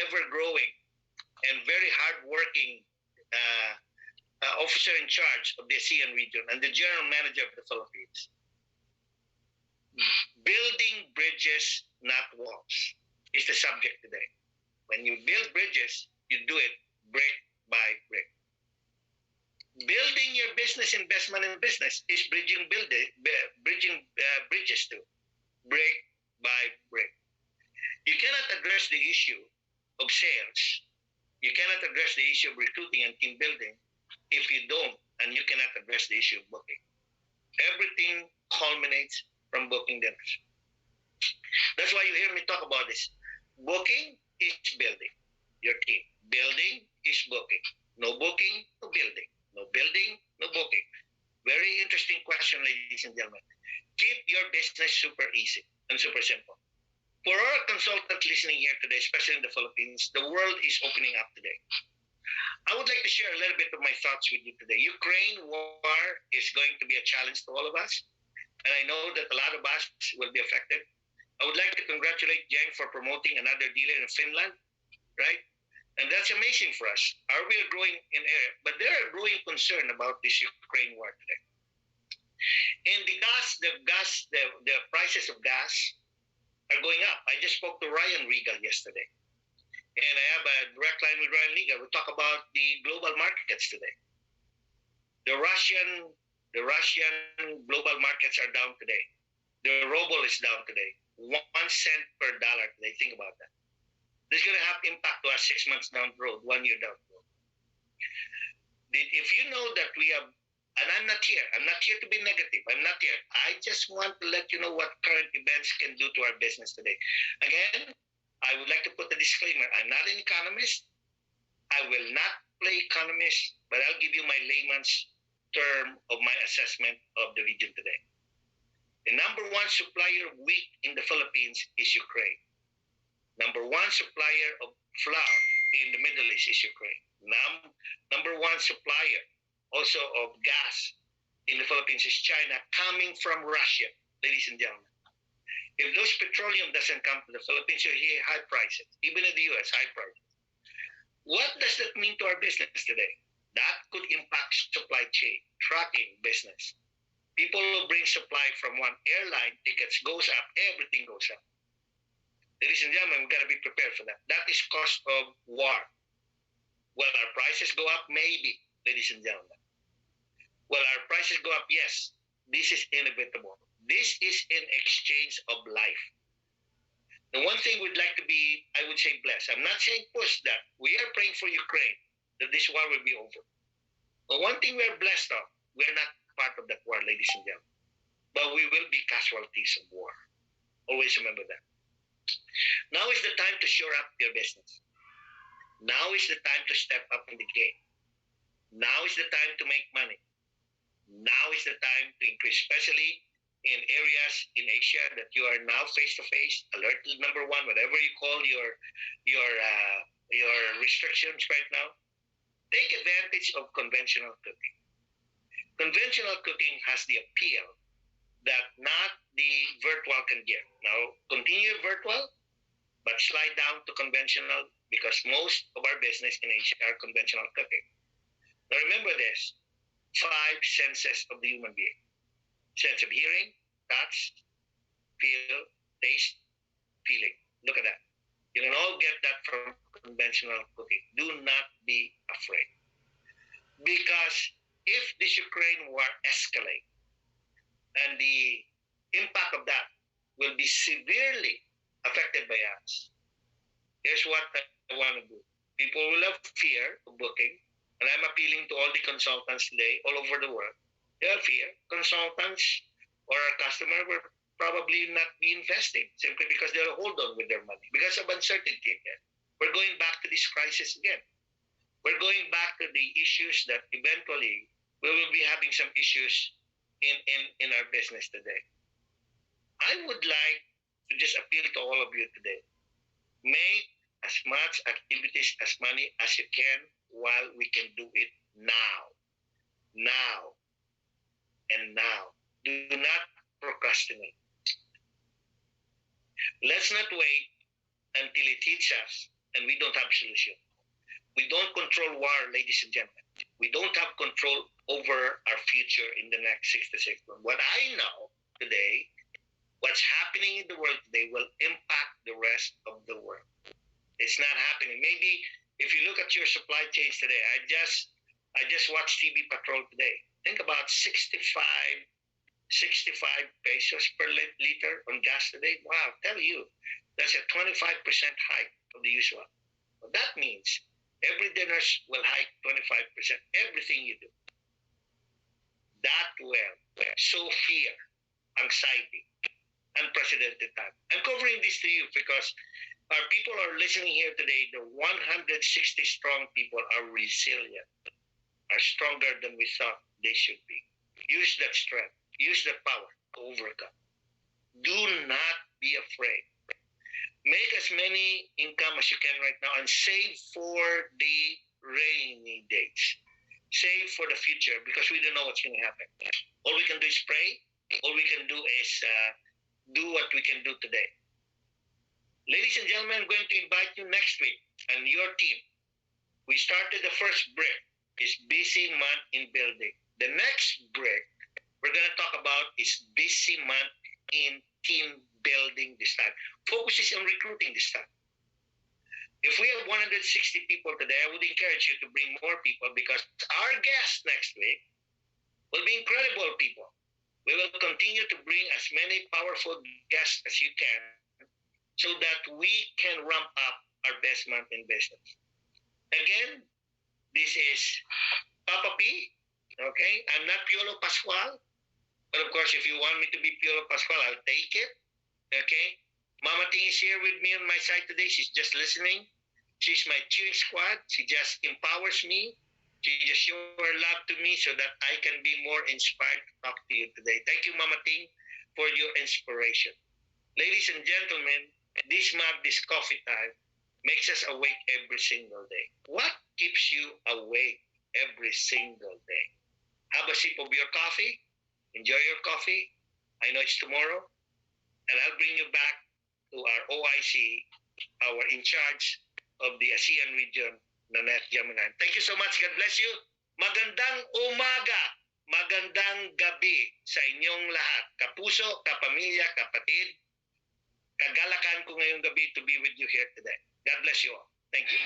ever-growing, and very hardworking officer in charge of the ASEAN region and the general manager of the Philippines. Building bridges, not walls, is the subject today. When you build bridges, you do it brick by brick. Building your business, investment in business, is bridging bridges too, brick by brick. You cannot address the issue of sales. You cannot address the issue of recruiting and team building if you don't, and you cannot address the issue of booking. Everything culminates from booking dinners. That's why you hear me talk about this. Booking is building your team. Building is booking. No booking, no building. No building, no booking. Very interesting question, ladies and gentlemen. Keep your business super easy and super simple. For our consultant listening here today, especially in the Philippines, the world is opening up today. I would like to share a little bit of my thoughts with you today. Ukraine war is going to be a challenge to all of us, and I know that a lot of us will be affected. I would like to congratulate Jeng for promoting another dealer in Finland, right? And that's amazing for us. We are growing in area, but there are growing concern about this Ukraine war today. And the prices of gas are going up. I just spoke to Ryan Regal yesterday. And I have a direct line with Ryan Regal. We talk about the global markets today. The Russian global markets are down today. The ruble is down today. 1 cent per dollar today. Think about that. This is going to have impact to us 6 months down the road, 1 year down the road. If you know that we have, and I'm not here to be negative. I'm not here. I just want to let you know what current events can do to our business today. Again, I would like to put a disclaimer. I'm not an economist. I will not play economist, but I'll give you my layman's term of my assessment of the region today. The number one supplier of wheat in the Philippines is Ukraine. Number one supplier of flour in the Middle East is Ukraine. Number one supplier also of gas in the Philippines is China, coming from Russia, ladies and gentlemen. If those petroleum doesn't come to the Philippines, you hear high prices. Even in the U.S., high prices. What does that mean to our business today? That could impact supply chain, trucking business. People who bring supply from one airline, tickets goes up, everything goes up. Ladies and gentlemen, we've got to be prepared for that. That is cost of war. Will our prices go up? Maybe, ladies and gentlemen. Will our prices go up? Yes. This is inevitable. This is in exchange of life. The one thing we'd like to be, I would say, blessed. I'm not saying push that. We are praying for Ukraine, that this war will be over. But one thing we're blessed of, we're not part of that war, ladies and gentlemen. But we will be casualties of war. Always remember that. Now is the time to shore up your business. Now is the time to step up in the game. Now is the time to make money. Now is the time to increase, especially in areas in Asia that you are now face-to-face. Alert number one, whatever you call your restrictions right now. Take advantage of conventional cooking. Conventional cooking has the appeal that not the virtual can give. Now, continue virtual, but slide down to conventional because most of our business in Asia are conventional cooking. Now, remember this, 5 senses of the human being. Sense of hearing, touch, feel, taste, feeling. Look at that. You can all get that from conventional cooking. Do not be afraid. Because if this Ukraine war escalates, and the impact of that will be severely affected by us, here's what I want to do. People will have fear of booking, and I'm appealing to all the consultants today all over the world. They have fear. Consultants or our customer will probably not be investing simply because they'll hold on with their money because of uncertainty again. We're going back to this crisis again. We're going back to the issues that eventually we will be having some issues in our business today. I would like to just appeal to all of you today. Make as much activities as money as you can while we can do it now. Now. And now. Do not procrastinate. Let's not wait until it hits us and we don't have a solution. We don't control war, ladies and gentlemen. We don't have control over our future in the next 6 months. What I know today, what's happening in the world today will impact the rest of the world. It's not happening. Maybe if you look at your supply chains today, I just watched TV Patrol today. Think about 65 pesos per liter on gas today. Wow, tell you, that's a 25% hike of the usual. Well, that means every dinner will hike 25%, everything you do. That will sow fear, anxiety, unprecedented time. I'm covering this to you because our people are listening here today. The 160 strong people are resilient, are stronger than we thought they should be. Use that strength, use that power to overcome. Do not be afraid. Make as many income as you can right now and save for the rainy days. Save for the future because we don't know what's going to happen. All we can do is pray. All we can do is do what we can do today. Ladies and gentlemen, I'm going to invite you next week and your team. We started the first break. It's busy month in building. The next break we're going to talk about is busy month in team building this time. Focus is on recruiting this time. If we have 160 people today, I would encourage you to bring more people because our guests next week will be incredible people. We will continue to bring as many powerful guests as you can so that we can ramp up our best month in business. Again, this is Papa P. Okay, I'm not Piolo Pascual, but of course, if you want me to be Piolo Pascual, I'll take it. Okay, Mama Ting is here with me on my side today. She's just listening. She's my cheering squad. She just empowers me. She just shows her love to me so that I can be more inspired to talk to you today. Thank you, Mama Ting, for your inspiration. Ladies and gentlemen, this mug, this coffee time, makes us awake every single day. What keeps you awake every single day? Have a sip of your coffee. Enjoy your coffee. I know it's tomorrow. And I'll bring you back to our OIC, our in charge of the ASEAN region, Nanette Jaminan. Thank you so much. God bless you. Magandang umaga, magandang gabi sa inyong lahat. Kapuso, kapamilya, kapatid. Kagalakan ko ngayong gabi to be with you here today. God bless you all. Thank you.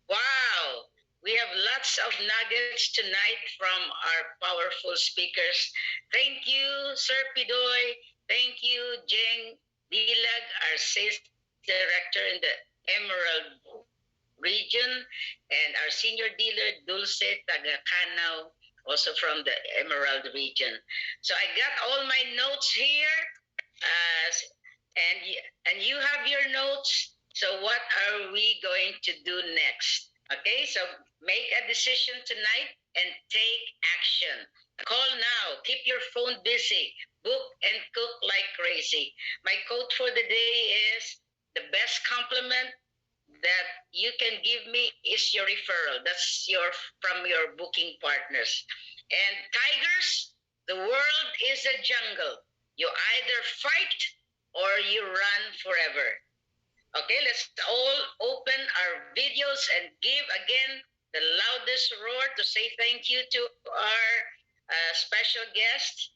Wow! We have lots of nuggets tonight from our powerful speakers. Thank you, Sir Pidoy. Thank you, Jeng Dilag, our sales director in the Emerald region, and our senior dealer, Dulce Tagacanaw, also from the Emerald region. So I got all my notes here, and you have your notes. So what are we going to do next? Okay, so make a decision tonight and take action. Call now. Keep your phone busy. Book and cook like crazy. My quote for the day is, the best compliment that you can give me is your referral. That's from your booking partners. And tigers, the world is a jungle. You either fight or you run forever. Okay, let's all open our videos and give again the loudest roar to say thank you to our special guest.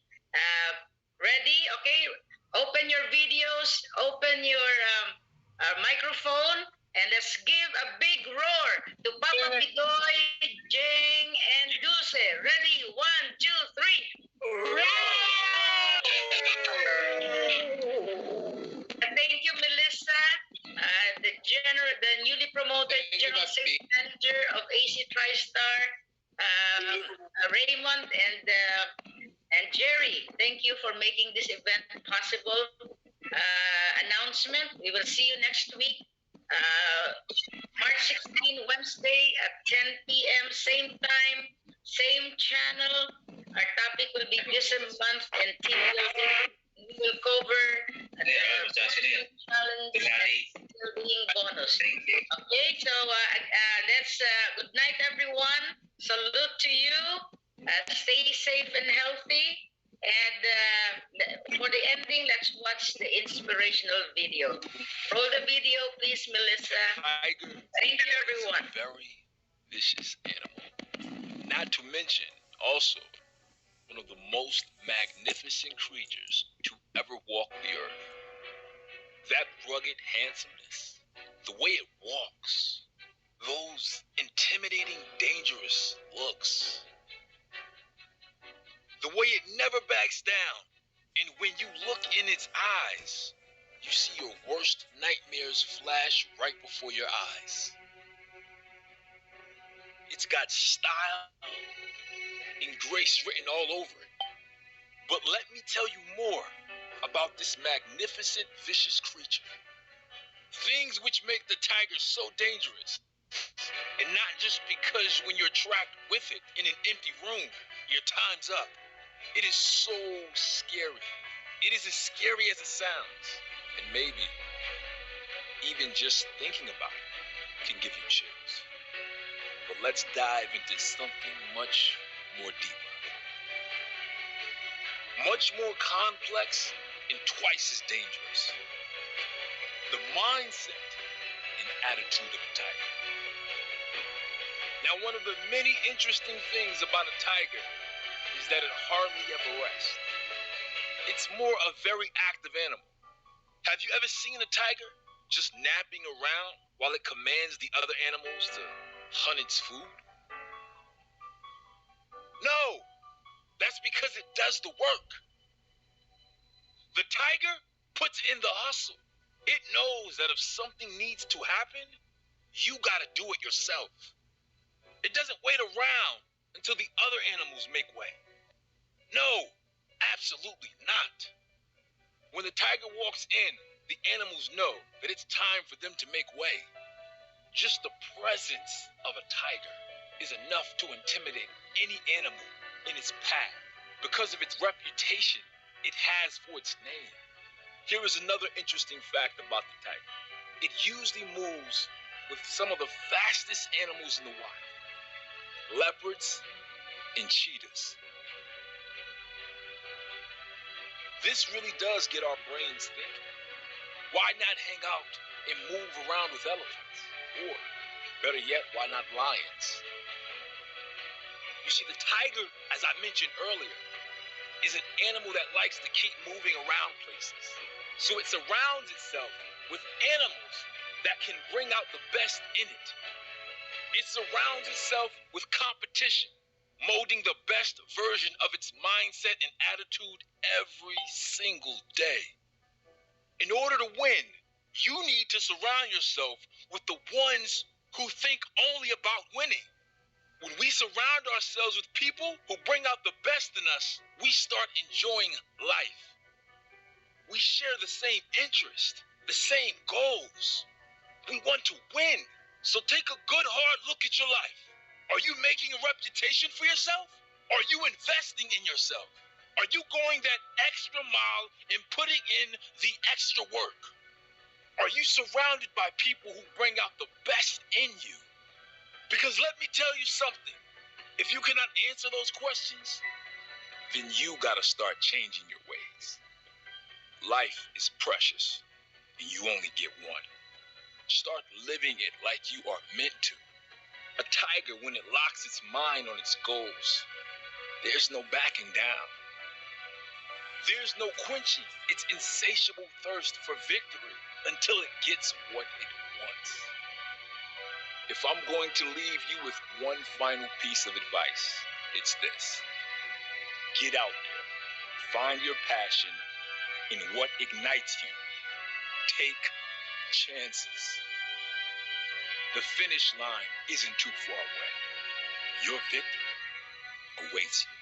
Ready? Okay, open your videos, open your microphone, and let's give a big roar to Papa Pidoy, Jeng, and Dulce. Ready? 1, 2, 3. Thank you, Melissa, the newly promoted General Sales Manager of AC TriStar, Raymond, and Jerry. Thank you for making this event possible. Announcement, we will see you next week, March 16, Wednesday at 10 p.m. Same time, same channel. Our topic will be this month and team building. We will cover challenge and being bonus. Okay, so let's good night, everyone. Salute to you. Stay safe and healthy. And for the ending, let's watch the inspirational video. Roll the video, please, Melissa. Tiger. Thank you, everyone. Very vicious animal. Not to mention, also, one of the most magnificent creatures to ever walk the earth. That rugged handsomeness, the way it walks, those intimidating, dangerous looks, the way it never backs down, and when you look in its eyes, you see your worst nightmares flash right before your eyes. It's got style and grace written all over it. But let me tell you more about this magnificent, vicious creature. Things which make the tiger so dangerous. And not just because when you're trapped with it in an empty room, your time's up. It is so scary. It is as scary as it sounds. And maybe even just thinking about it can give you chills. But let's dive into something much more deeper. Much more complex and twice as dangerous. The mindset and attitude of a tiger. Now, one of the many interesting things about a tiger is that it hardly ever rests. It's more a very active animal. Have you ever seen a tiger just napping around while it commands the other animals to hunt its food? No, that's because it does the work. The tiger puts in the hustle. It knows that if something needs to happen, you gotta do it yourself. It doesn't wait around until the other animals make way. No, absolutely not. When the tiger walks in, the animals know that it's time for them to make way. Just the presence of a tiger is enough to intimidate any animal in its path because of its reputation it has for its name. Here is another interesting fact about the tiger. It usually moves with some of the fastest animals in the wild. Leopards and cheetahs. This really does get our brains thinking. Why not hang out and move around with elephants? Or, better yet, why not lions? You see, the tiger, as I mentioned earlier, is an animal that likes to keep moving around places. So it surrounds itself with animals that can bring out the best in it. It surrounds itself with competition, molding the best version of its mindset and attitude every single day. In order to win, you need to surround yourself with the ones who think only about winning. When we surround ourselves with people who bring out the best in us, we start enjoying life. We share the same interest, the same goals. We want to win. So take a good hard look at your life. Are you making a reputation for yourself? Are you investing in yourself? Are you going that extra mile and putting in the extra work? Are you surrounded by people who bring out the best in you? Because let me tell you something. If you cannot answer those questions, then you gotta start changing your ways. Life is precious, and you only get one. Start living it like you are meant to. A tiger, when it locks its mind on its goals, there's no backing down. There's no quenching its insatiable thirst for victory until it gets what it wants. If I'm going to leave you with one final piece of advice, it's this. Get out there, find your passion in what ignites you. Take chances. The finish line isn't too far away. Your victory awaits you.